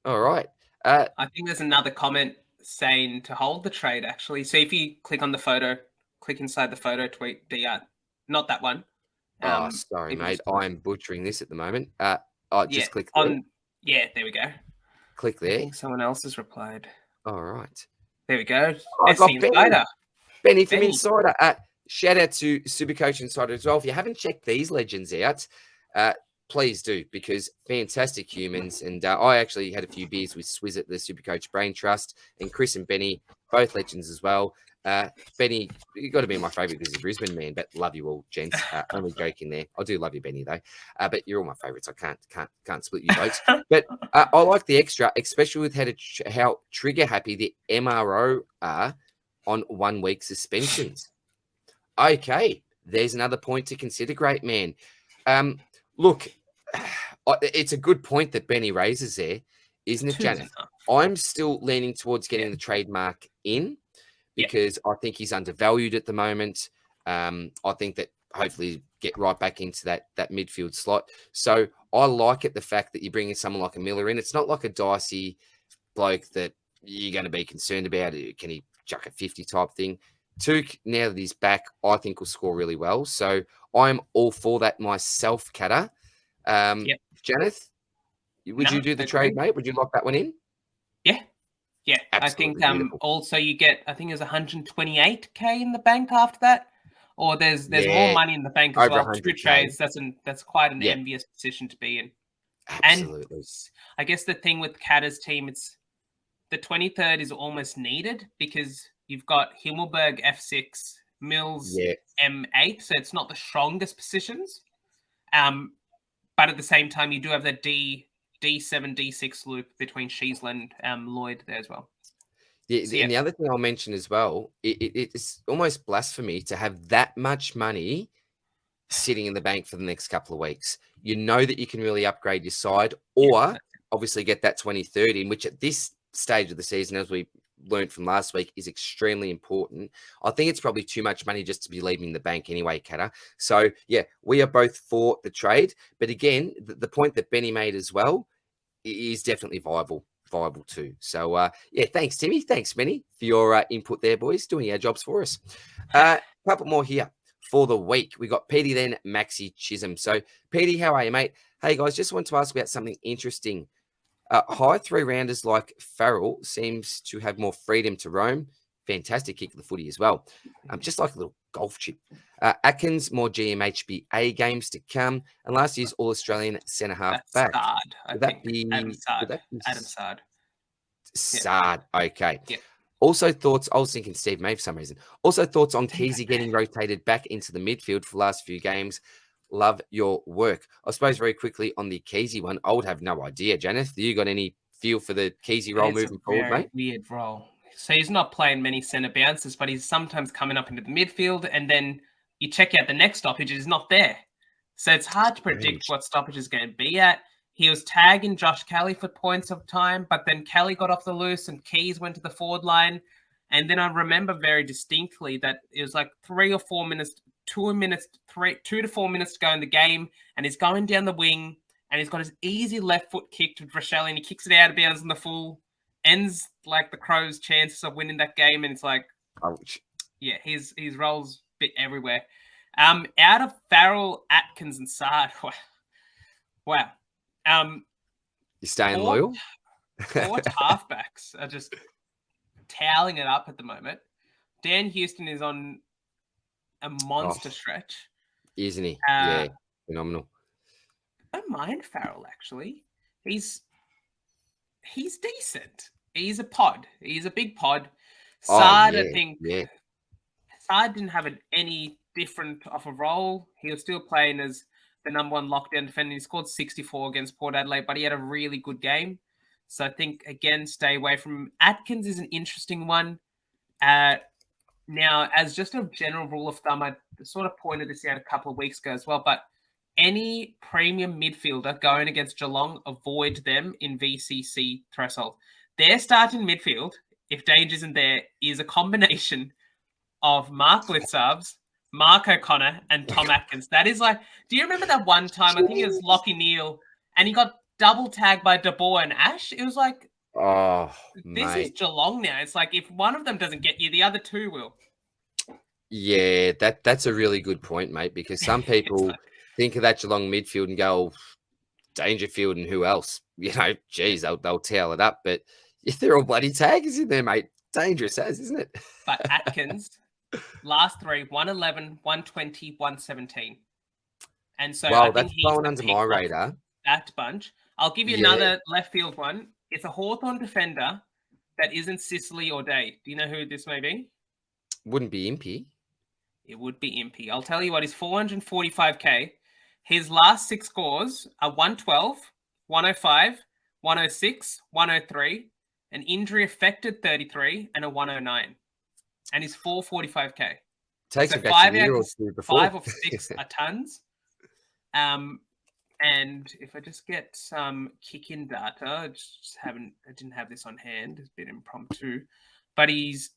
Speaker 1: All right.
Speaker 3: I think there's another comment saying to hold the trade, actually. So if you click on the photo, click inside the photo tweet, DR. Not that one.
Speaker 1: Sorry, mate. I'm butchering this at the moment. Just click
Speaker 3: on.
Speaker 1: there.
Speaker 3: Yeah, there we go.
Speaker 1: Click there.
Speaker 3: I think someone else has replied.
Speaker 1: All right.
Speaker 3: There we go.
Speaker 1: I got
Speaker 3: Insider.
Speaker 1: Benny from Insider. Shout out to SuperCoach Insider as well. If you haven't checked these legends out, please do, because fantastic humans. And I actually had a few beers with Swizz at the SuperCoach Brain Trust, and Chris and Benny, both legends as well. Benny, you got to be my favourite because he's a Brisbane man, but love you all, gents. Only joking there. I do love you, Benny, though. But you're all my favourites. I can't split you folks. But I like the extra, especially with how trigger happy the MRO are on 1 week suspensions. Okay, there's another point to consider, great man. Look, it's a good point that Benny raises there, isn't it, Janath? I'm still leaning towards getting the trademark in, because I think he's undervalued at the moment. I think that hopefully get right back into that midfield slot. So I like it, the fact that you're bringing someone like a Miller in. It's not like a dicey bloke that you're going to be concerned about. Can he chuck a 50 type thing? Took, now that he's back, I think will score really well. So I'm all for that myself, Kata. Janath, would you do the trade, mate? Would you lock that one in?
Speaker 3: Yeah,
Speaker 1: absolutely.
Speaker 3: I think also you get, I think there's 128k in the bank after that, or there's more money in the bank as well. 2 trades, that's quite an envious position to be in.
Speaker 1: Absolutely.
Speaker 3: And I guess the thing with Kata's team, it's the 23rd is almost needed because you've got Himmelberg F6, Mills M8, so it's not the strongest positions. But at the same time, you do have that D7, D6 loop between Sheasler and Lloyd there as well.
Speaker 1: And the other thing I'll mention as well, it's almost blasphemy to have that much money sitting in the bank for the next couple of weeks. You know that you can really upgrade your side, or obviously get that 23rd in, which at this stage of the season, as we learned from last week, is extremely important. I think it's probably too much money just to be leaving the bank anyway, Kata. So yeah, we are both for the trade, but again, the point that Benny made as well is definitely viable too. So yeah, thanks Timmy, thanks Benny for your input there, boys, doing our jobs for us. Couple more here for the week. We got Petey, then Maxi Chisholm. So Petey, how are you, mate? Hey guys, just want to ask about something interesting. High 3-rounders like Farrell seems to have more freedom to roam. Fantastic kick of the footy as well. Just like a little golf chip. Atkins, more GMHBA games to come. And last year's All-Australian centre-half back.
Speaker 3: Adam Sard.
Speaker 1: Sard, okay.
Speaker 3: Yeah.
Speaker 1: Also thoughts, I was thinking Steve May for some reason. Also thoughts on Keezy getting rotated back into the midfield for the last few games. Love your work. I suppose very quickly on the Keezy one, I would have no idea. Janath, do you got any feel for the Keezy role moving forward, mate?
Speaker 3: Weird role. So he's not playing many centre bounces, but he's sometimes coming up into the midfield, and then you check out the next stoppage, he's not there. So it's hard to predict what stoppage is going to be at. He was tagging Josh Kelly for points of time, but then Kelly got off the loose and Keys went to the forward line. And then I remember very distinctly that it was like 3 or 4 minutes, 2 to 4 minutes to go in the game, and he's going down the wing, and he's got his easy left foot kick to Rochelle, and he kicks it out of bounds in the full, ends like the Crows' chances of winning that game, and it's like,
Speaker 1: ouch.
Speaker 3: Yeah, his role's a bit everywhere. Out of Farrell, Atkins, and Sard, wow.
Speaker 1: You staying loyal?
Speaker 3: Four halfbacks are just toweling it up at the moment. Dan Houston is on a monster stretch.
Speaker 1: Isn't he? Yeah, phenomenal.
Speaker 3: I don't mind Farrell, actually. He's decent. He's a pod. He's a big pod. Sard, I think... Yeah. Sard didn't have any different of a role. He was still playing as the number 1 lockdown defender. He scored 64 against Port Adelaide, but he had a really good game. So I think, again, stay away from Atkins is an interesting one. Now, as just a general rule of thumb, I sort of pointed this out a couple of weeks ago as well, but any premium midfielder going against Geelong, avoid them in VCC threshold. Their starting midfield, if Dange isn't there, is a combination of Mark Blitzarves, Mark O'Connor, and Tom Atkins. That is like, do you remember that one time, I think it was Lockie Neal, and he got double tagged by De Boer and Ash? It was like,
Speaker 1: oh,
Speaker 3: this is Geelong now. It's like, if one of them doesn't get you, the other two will.
Speaker 1: Yeah, that's a really good point, mate, because some people think of that Geelong midfield and go, oh, Dangerfield and who else? You know, geez, they'll towel it up. But if they're all bloody taggers in there, mate, dangerous as, isn't it?
Speaker 3: But Atkins, last three, 111, 120, 117. And so
Speaker 1: well,
Speaker 3: I think
Speaker 1: that's
Speaker 3: he's
Speaker 1: going under my radar.
Speaker 3: That bunch. I'll give you another left field one. It's a Hawthorn defender that isn't Sicily or Day. Do you know who this may be?
Speaker 1: Wouldn't be Impey.
Speaker 3: It would be Impey. I'll tell you what, he's 445k. His last 6 scores are 112, 105, 106, 103, an injury affected 33, and a 109. And he's 445k.
Speaker 1: Takes
Speaker 3: so
Speaker 1: it back to the year or two before.
Speaker 3: 5 or 6 are tons. And if I just get some kick-in data, I didn't have this on hand. It's a bit impromptu, but he's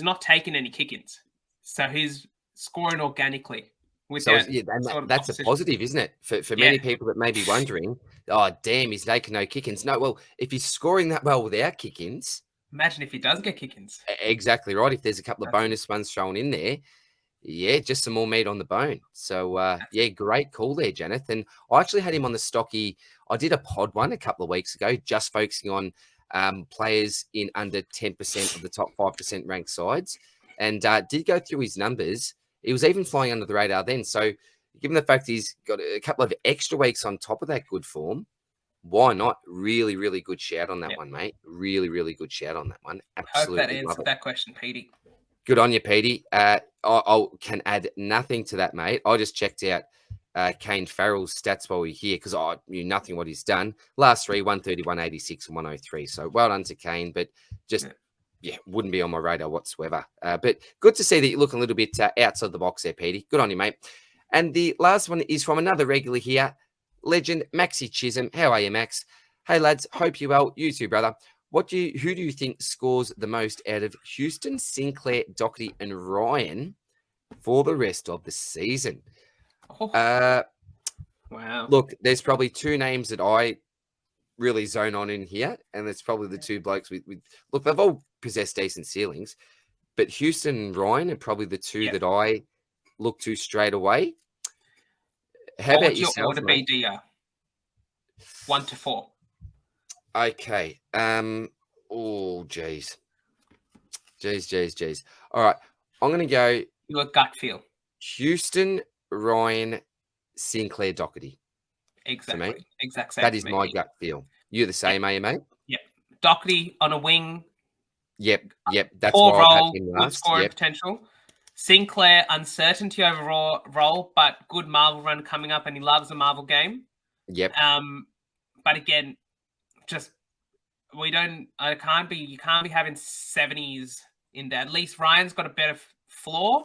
Speaker 3: not taking any kick-ins, so he's scoring organically.
Speaker 1: That's a positive, isn't it? For many people that may be wondering, oh damn, he's taking no kick-ins. No, well, if he's scoring that well without kick-ins,
Speaker 3: imagine if he does get kick-ins.
Speaker 1: Exactly right. If there's a couple of bonus ones thrown in there. Yeah, just some more meat on the bone. So, great call there, Janath. And I actually had him on the stocky. I did a pod one a couple of weeks ago, just focusing on players in under 10% of the top 5% ranked sides, and did go through his numbers. He was even flying under the radar then. So, given the fact he's got a couple of extra weeks on top of that good form, why not? Really, really good shout on that one, mate. Really, really good shout on that one. Absolutely.
Speaker 3: Hope that answered that question, Petey.
Speaker 1: Good on you, Petey. I can add nothing to that, mate. I just checked out Kane Farrell's stats while we're here because I knew nothing what he's done. Last 3, 130, 186, and 103. So well done to Kane, but just, wouldn't be on my radar whatsoever. But good to see that you look a little bit outside the box there, Petey. Good on you, mate. And the last one is from another regular here, legend Maxi Chisholm. How are you, Max? Hey, lads. Hope you well. You too, brother. Who do you think scores the most out of Houston, Sinclair, Doherty, and Ryan for the rest of the season?
Speaker 3: Wow.
Speaker 1: Look, there's probably 2 names that I really zone on in here, and it's probably the 2 blokes with look, they've all possessed decent ceilings, but Houston and Ryan are probably the 2 that I look to straight away. How about yourself?
Speaker 3: Your order be DR? 1 to 4.
Speaker 1: Okay. Oh, geez. All right. I'm going to go.
Speaker 3: Your gut feel.
Speaker 1: Houston, Ryan, Sinclair, Doherty.
Speaker 3: Exactly. Exact same.
Speaker 1: That is my gut feel. You're the same, are you, mate?
Speaker 3: Yep. Doherty on a wing.
Speaker 1: Yep. That's
Speaker 3: poor
Speaker 1: why
Speaker 3: role, good scoring potential. Sinclair, uncertainty overall role, but good Marvel run coming up, and he loves the Marvel game.
Speaker 1: Yep.
Speaker 3: But again, just you can't be having 70s in there. At least Ryan's got a better floor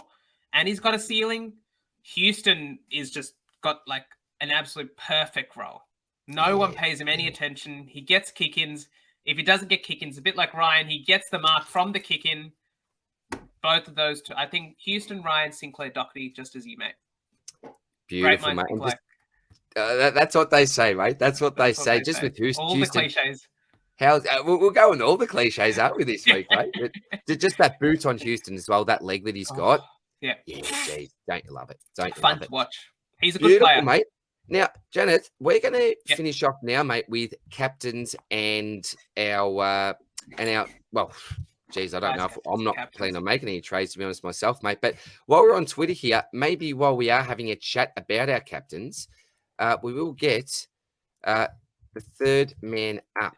Speaker 3: and he's got a ceiling. Houston is just got like an absolute perfect role. No one pays him any attention. He gets kick-ins. If he doesn't get kick-ins, a bit like Ryan, he gets the mark from the kick-in. Both of those 2. I think Houston, Ryan, Sinclair, Doherty, just as you, mate.
Speaker 1: Beautiful, mate. That's what they say, mate. That's what they say. Just with Houston.
Speaker 3: All the cliches.
Speaker 1: We'll go on all the cliches, aren't we, this week, mate? But just that boot on Houston as well, that leg that he's got.
Speaker 3: Yeah.
Speaker 1: Yeah, geez. Don't you love it?
Speaker 3: Fun to watch. He's a good player.
Speaker 1: Mate. Now, Janath, we're going to finish off now, mate, with captains and our well, geez, I don't know if I'm not planning on making any trades, to be honest, myself, mate. But while we're on Twitter here, maybe while we are having a chat about our captains, we will get the third man up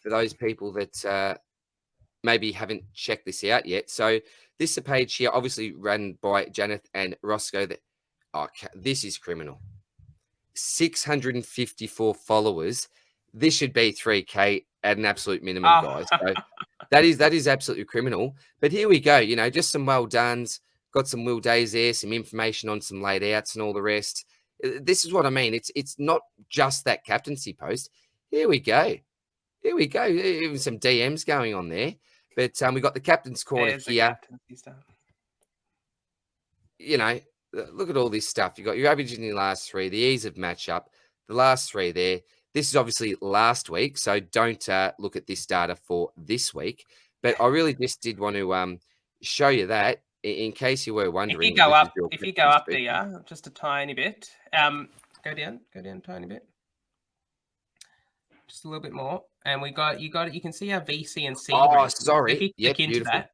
Speaker 1: for those people that maybe haven't checked this out yet. So this is a page here, obviously run by Janath and Roscoe. This is criminal. 654 followers. this should be 3K at an absolute minimum, guys. So that is absolutely criminal. But here we go. Just some well dones. Got some Will Days there, some information on some laid outs and all the rest. This is what I mean. It's not just that captaincy post. Here we go. Even some DMs going on there. But we got the captain's corner
Speaker 3: There's the
Speaker 1: here.
Speaker 3: captaincy stuff.
Speaker 1: Look at all this stuff. You got your average in your last three, the ease of matchup, the last three there. This is obviously last week, so don't look at this data for this week. But I really just did want to show you that in case you were wondering.
Speaker 3: If you go up there, just a tiny bit, go down a tiny bit, just a little bit more, and you can see our VC and C.
Speaker 1: Oh, sorry.
Speaker 3: If you click into that,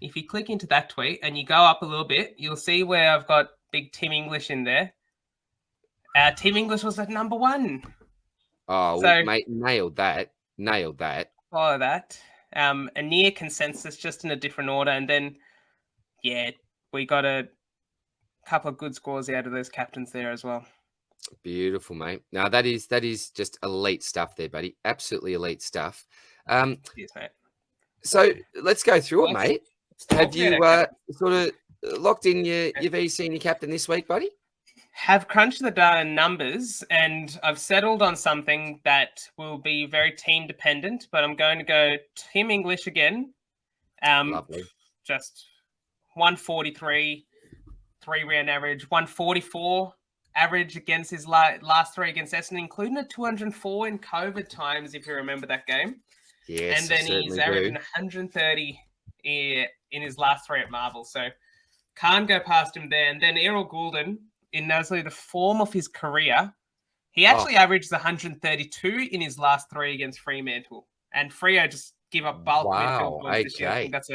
Speaker 3: if you click into that tweet and you go up a little bit, you'll see where I've got big Team English in there. Team English was at number 1.
Speaker 1: Oh,
Speaker 3: so,
Speaker 1: mate, nailed that.
Speaker 3: Follow that. A near consensus, just in a different order, and then we got a couple of good scores out of those captains there as well.
Speaker 1: Beautiful, mate. Now that is just elite stuff there, buddy. Absolutely elite stuff.
Speaker 3: Yes, mate.
Speaker 1: So let's go through it, mate. Have you sort of locked in your VC and your captain this week, buddy?
Speaker 3: Have crunched the data numbers, and I've settled on something that will be very team dependent, but I'm going to go Team English again.
Speaker 1: Lovely.
Speaker 3: Just 143, 3-round average, 144 average against his last 3 against Essendon, including a 204 in COVID times, if you remember that game.
Speaker 1: Yes,
Speaker 3: and then he's averaging 130 in his last 3 at Marvel. So can't go past him there. And then Errol Goulden, in absolutely the form of his career, he actually averaged 132 in his last 3 against Fremantle. And Freo just give up bulk midfield points this year. I think that's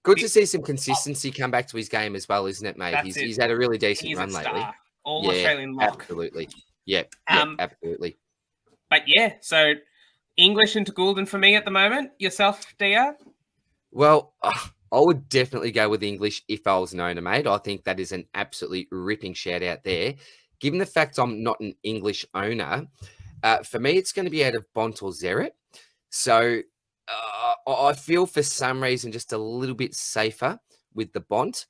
Speaker 1: good to see some consistency come back to his game as well, isn't it, mate? He's had a really decent run lately.
Speaker 3: All Australian lock.
Speaker 1: Absolutely. Absolutely.
Speaker 3: But so English into Goulden for me at the moment. Yourself, DR?
Speaker 1: Well, I would definitely go with English if I was an owner, mate. I think that is an absolutely ripping shout out there. Given the fact I'm not an English owner, for me, it's going to be out of Bont or Zeret. So I feel for some reason just a little bit safer with the Bont.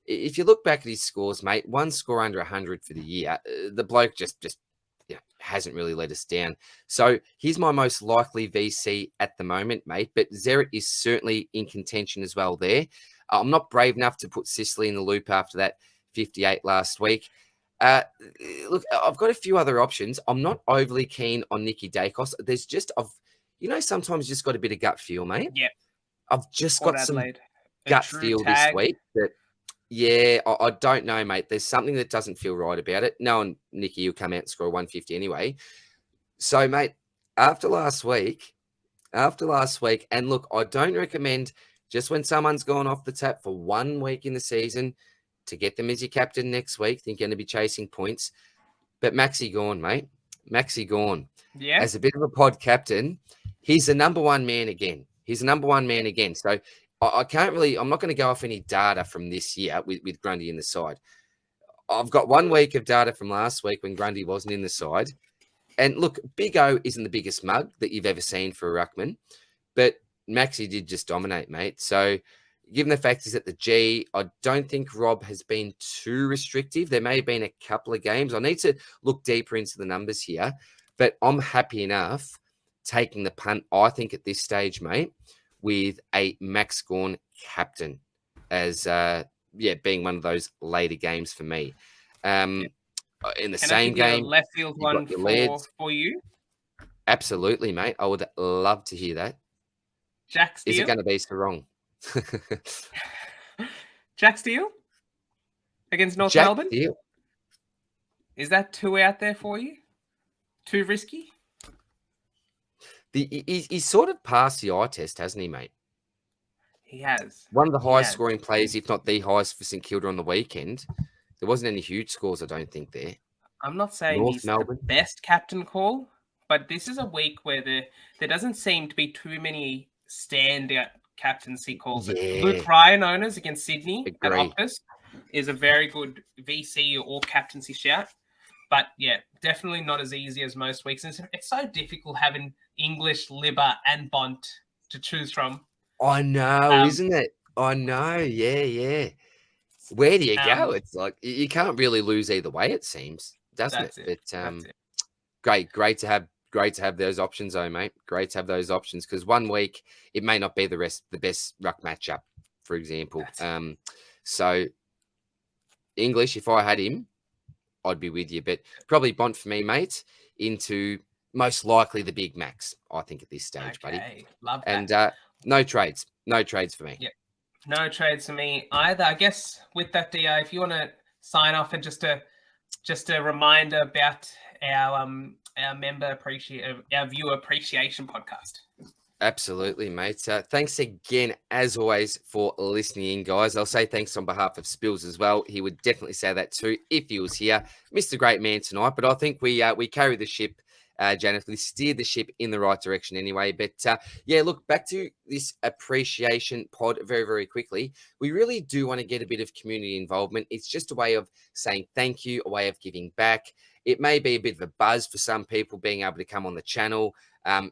Speaker 1: If you look back at his scores, mate, 1 score under 100 for the year. The bloke just hasn't really let us down. So he's my most likely VC at the moment, mate. But Zeret is certainly in contention as well there. I'm not brave enough to put Sicily in the loop after that 58 last week. Look, I've got a few other options. I'm not overly keen on Nicky Dacos. There's just, sometimes you just got a bit of gut feel, mate.
Speaker 3: Yeah.
Speaker 1: I've just got some gut feel this week that, I don't know, mate. There's something that doesn't feel right about it. Knowing Nicky will come out and score 150 anyway. So, mate, after last week, and look, I don't recommend just when someone's gone off the tap for 1 week in the season to get them as your captain next week. They're going to be chasing points. But Maxi Gawn, mate. Maxi Gawn.
Speaker 3: Yeah.
Speaker 1: As a bit of a pod captain, he's the number 1 man again. So I'm not going to go off any data from this year with Grundy in the side. I've got 1 week of data from last week when Grundy wasn't in the side. And look, Big O isn't the biggest mug that you've ever seen for a ruckman, but Maxi did just dominate, mate. So given the fact he's at the G, I don't think Rob has been too restrictive. There may have been a couple of games. I need to look deeper into the numbers here, but I'm happy enough taking the punt, I think, at this stage, mate, with a Max Gawn captain as, being one of those later games for me. In the same game,
Speaker 3: left field one for you.
Speaker 1: Absolutely, mate. I would love to hear that.
Speaker 3: Jack Steele.
Speaker 1: Is it going to be so wrong?
Speaker 3: Jack Steele against North Melbourne.
Speaker 1: Steele.
Speaker 3: Is that too out there for you? Too risky?
Speaker 1: He's sort of passed the eye test, hasn't he, mate?
Speaker 3: He has.
Speaker 1: One of the highest scoring players, if not the highest for St Kilda on the weekend. There wasn't any huge scores, I don't think, there.
Speaker 3: I'm not saying
Speaker 1: North
Speaker 3: he's
Speaker 1: Melbourne.
Speaker 3: the best captain call, but this is a week where there doesn't seem to be too many standout captaincy calls.
Speaker 1: Yeah.
Speaker 3: Luke Ryan owners against Sydney
Speaker 1: Agree.
Speaker 3: at Optus is a very good VC or captaincy shout. But yeah, definitely not as easy as most weeks. And it's so difficult having English, Libba, and Bont to choose from.
Speaker 1: I know, isn't it? I know. Yeah. Where do you go? It's like you can't really lose either way, it seems, doesn't it? But great to have those options, though, mate. Great to have those options, because one week it may not be the best ruck matchup, for example. So English, if I had him, I'd be with you, but probably Bont for me, mate, into most likely the Big Max, I think, at this stage, buddy.
Speaker 3: Love that.
Speaker 1: And no trades for me.
Speaker 3: Yep. No trades for me either. I guess with that, DR, if you want to sign off and just a reminder about our viewer appreciation podcast.
Speaker 1: Absolutely, mate. Thanks again, as always, for listening in, guys. I'll say thanks on behalf of Spills as well. He would definitely say that too if he was here. Missed a great man tonight, but I think we carry the ship, Janath. We steered the ship in the right direction anyway. But yeah, look, back to this appreciation pod very, very quickly. We really do want to get a bit of community involvement. It's just a way of saying thank you, a way of giving back. It may be a bit of a buzz for some people being able to come on the channel.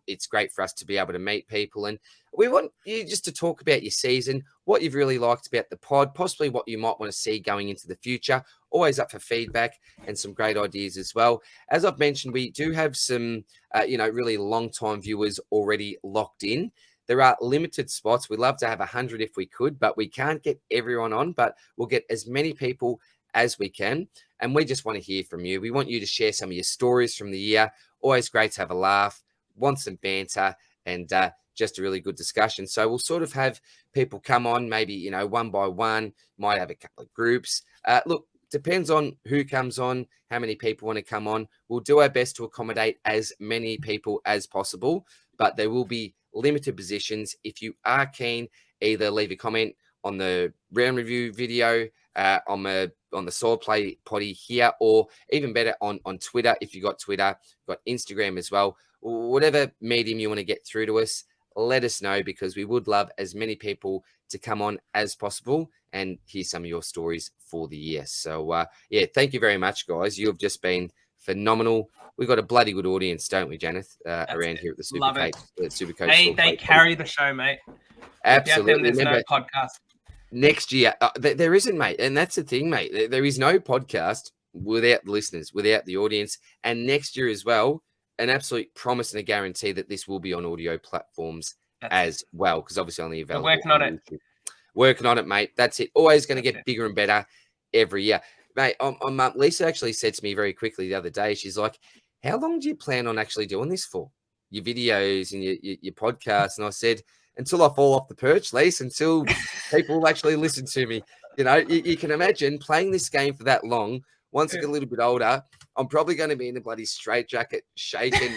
Speaker 1: It's great for us to be able to meet people, and we want you just to talk about your season, what you've really liked about the pod, possibly what you might want to see going into the future. Always up for feedback and some great ideas as well. As I've mentioned, we do have some, really long-time viewers already locked in. There are limited spots. We'd love to have 100 if we could, but we can't get everyone on, but we'll get as many people as we can. And we just want to hear from you. We want you to share some of your stories from the year. Always great to have a laugh, want some banter, and just a really good discussion. So we'll sort of have people come on, maybe, one by one, might have a couple of groups. Look, depends on who comes on, how many people want to come on. We'll do our best to accommodate as many people as possible, but there will be limited positions. If you are keen, either leave a comment on the round review video, on the Swordplay potty here, or even better on Twitter. If you've got Twitter, got Instagram as well, whatever medium you want to get through to us, let us know, because we would love as many people to come on as possible and hear some of your stories for the year. So yeah, thank you very much, guys. You have just been phenomenal. We've got a bloody good audience, don't we, Janath, around here at the SuperCoach.
Speaker 3: They carry the show, mate.
Speaker 1: Absolutely.
Speaker 3: There's no podcast.
Speaker 1: Next year, there isn't, mate. And that's the thing, mate. There is no podcast without the listeners, without the audience. And next year as well, an absolute promise and a guarantee that this will be on audio platforms as well, because obviously only available.
Speaker 3: We're working on it.
Speaker 1: Working on it, mate. That's it. Always going to get bigger and better every year. Mate, Lisa actually said to me very quickly the other day, she's like, how long do you plan on actually doing this for? Your videos and your podcasts? And I said, until I fall off the perch, Lisa, until people will actually listen to me. You can imagine playing this game for that long. Once I get a little bit older, I'm probably going to be in a bloody straitjacket, shaking,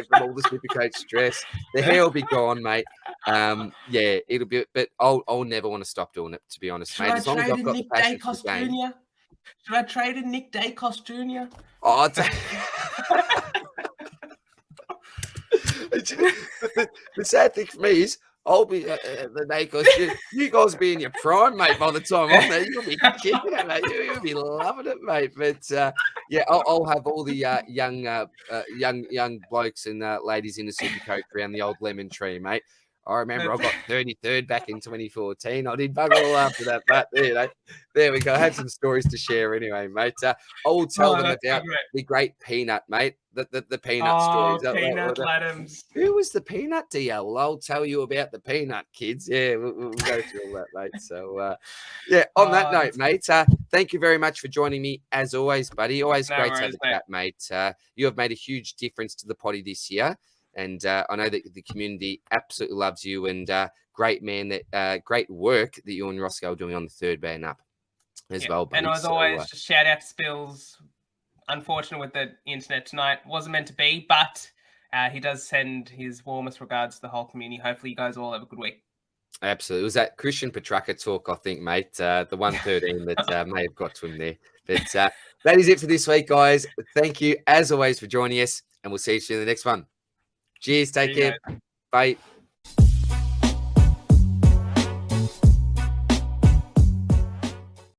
Speaker 1: from all the SuperCoach stress. The hair will be gone, mate. Yeah, it'll be. But I'll never want to stop doing it, to be honest, mate. As long as I've got the passion for the game.
Speaker 3: Should I trade in Nick Dacos Jr.?
Speaker 1: Oh, the sad thing for me is, I'll be the Dacos. You guys will be in your prime, mate, by the time I'm there. You'll be kicking it, mate. You'll be loving it, mate. But yeah, I'll have all the young blokes and ladies in the SuperCoach around the old lemon tree, mate. I remember I got 33rd back in 2014. I did bugger all after that, but there we go. I had some stories to share anyway, mate. I will tell them about the great Peanut, mate. The Peanut stories.
Speaker 3: Peanut Adams.
Speaker 1: Who was the Peanut, DL? I'll tell you about the Peanut, kids. Yeah, we'll go through all that, mate. So, yeah, on that note, mate, thank you very much for joining me, as always, buddy. Always great to have a chat, mate. You have made a huge difference to the potty this year. And I know that the community absolutely loves you, and great man, great work that you and Roscoe are doing on the third band up as well. Buddy.
Speaker 3: And as always, just shout out to Spills. Unfortunate with the internet tonight, wasn't meant to be, but he does send his warmest regards to the whole community. Hopefully, you guys all have a good week.
Speaker 1: Absolutely. It was that Christian Petrarca talk, I think, mate, the 113 that may have got to him there. But that is it for this week, guys. Thank you, as always, for joining us, and we'll see you soon in the next one. Cheers. Take care. Bye.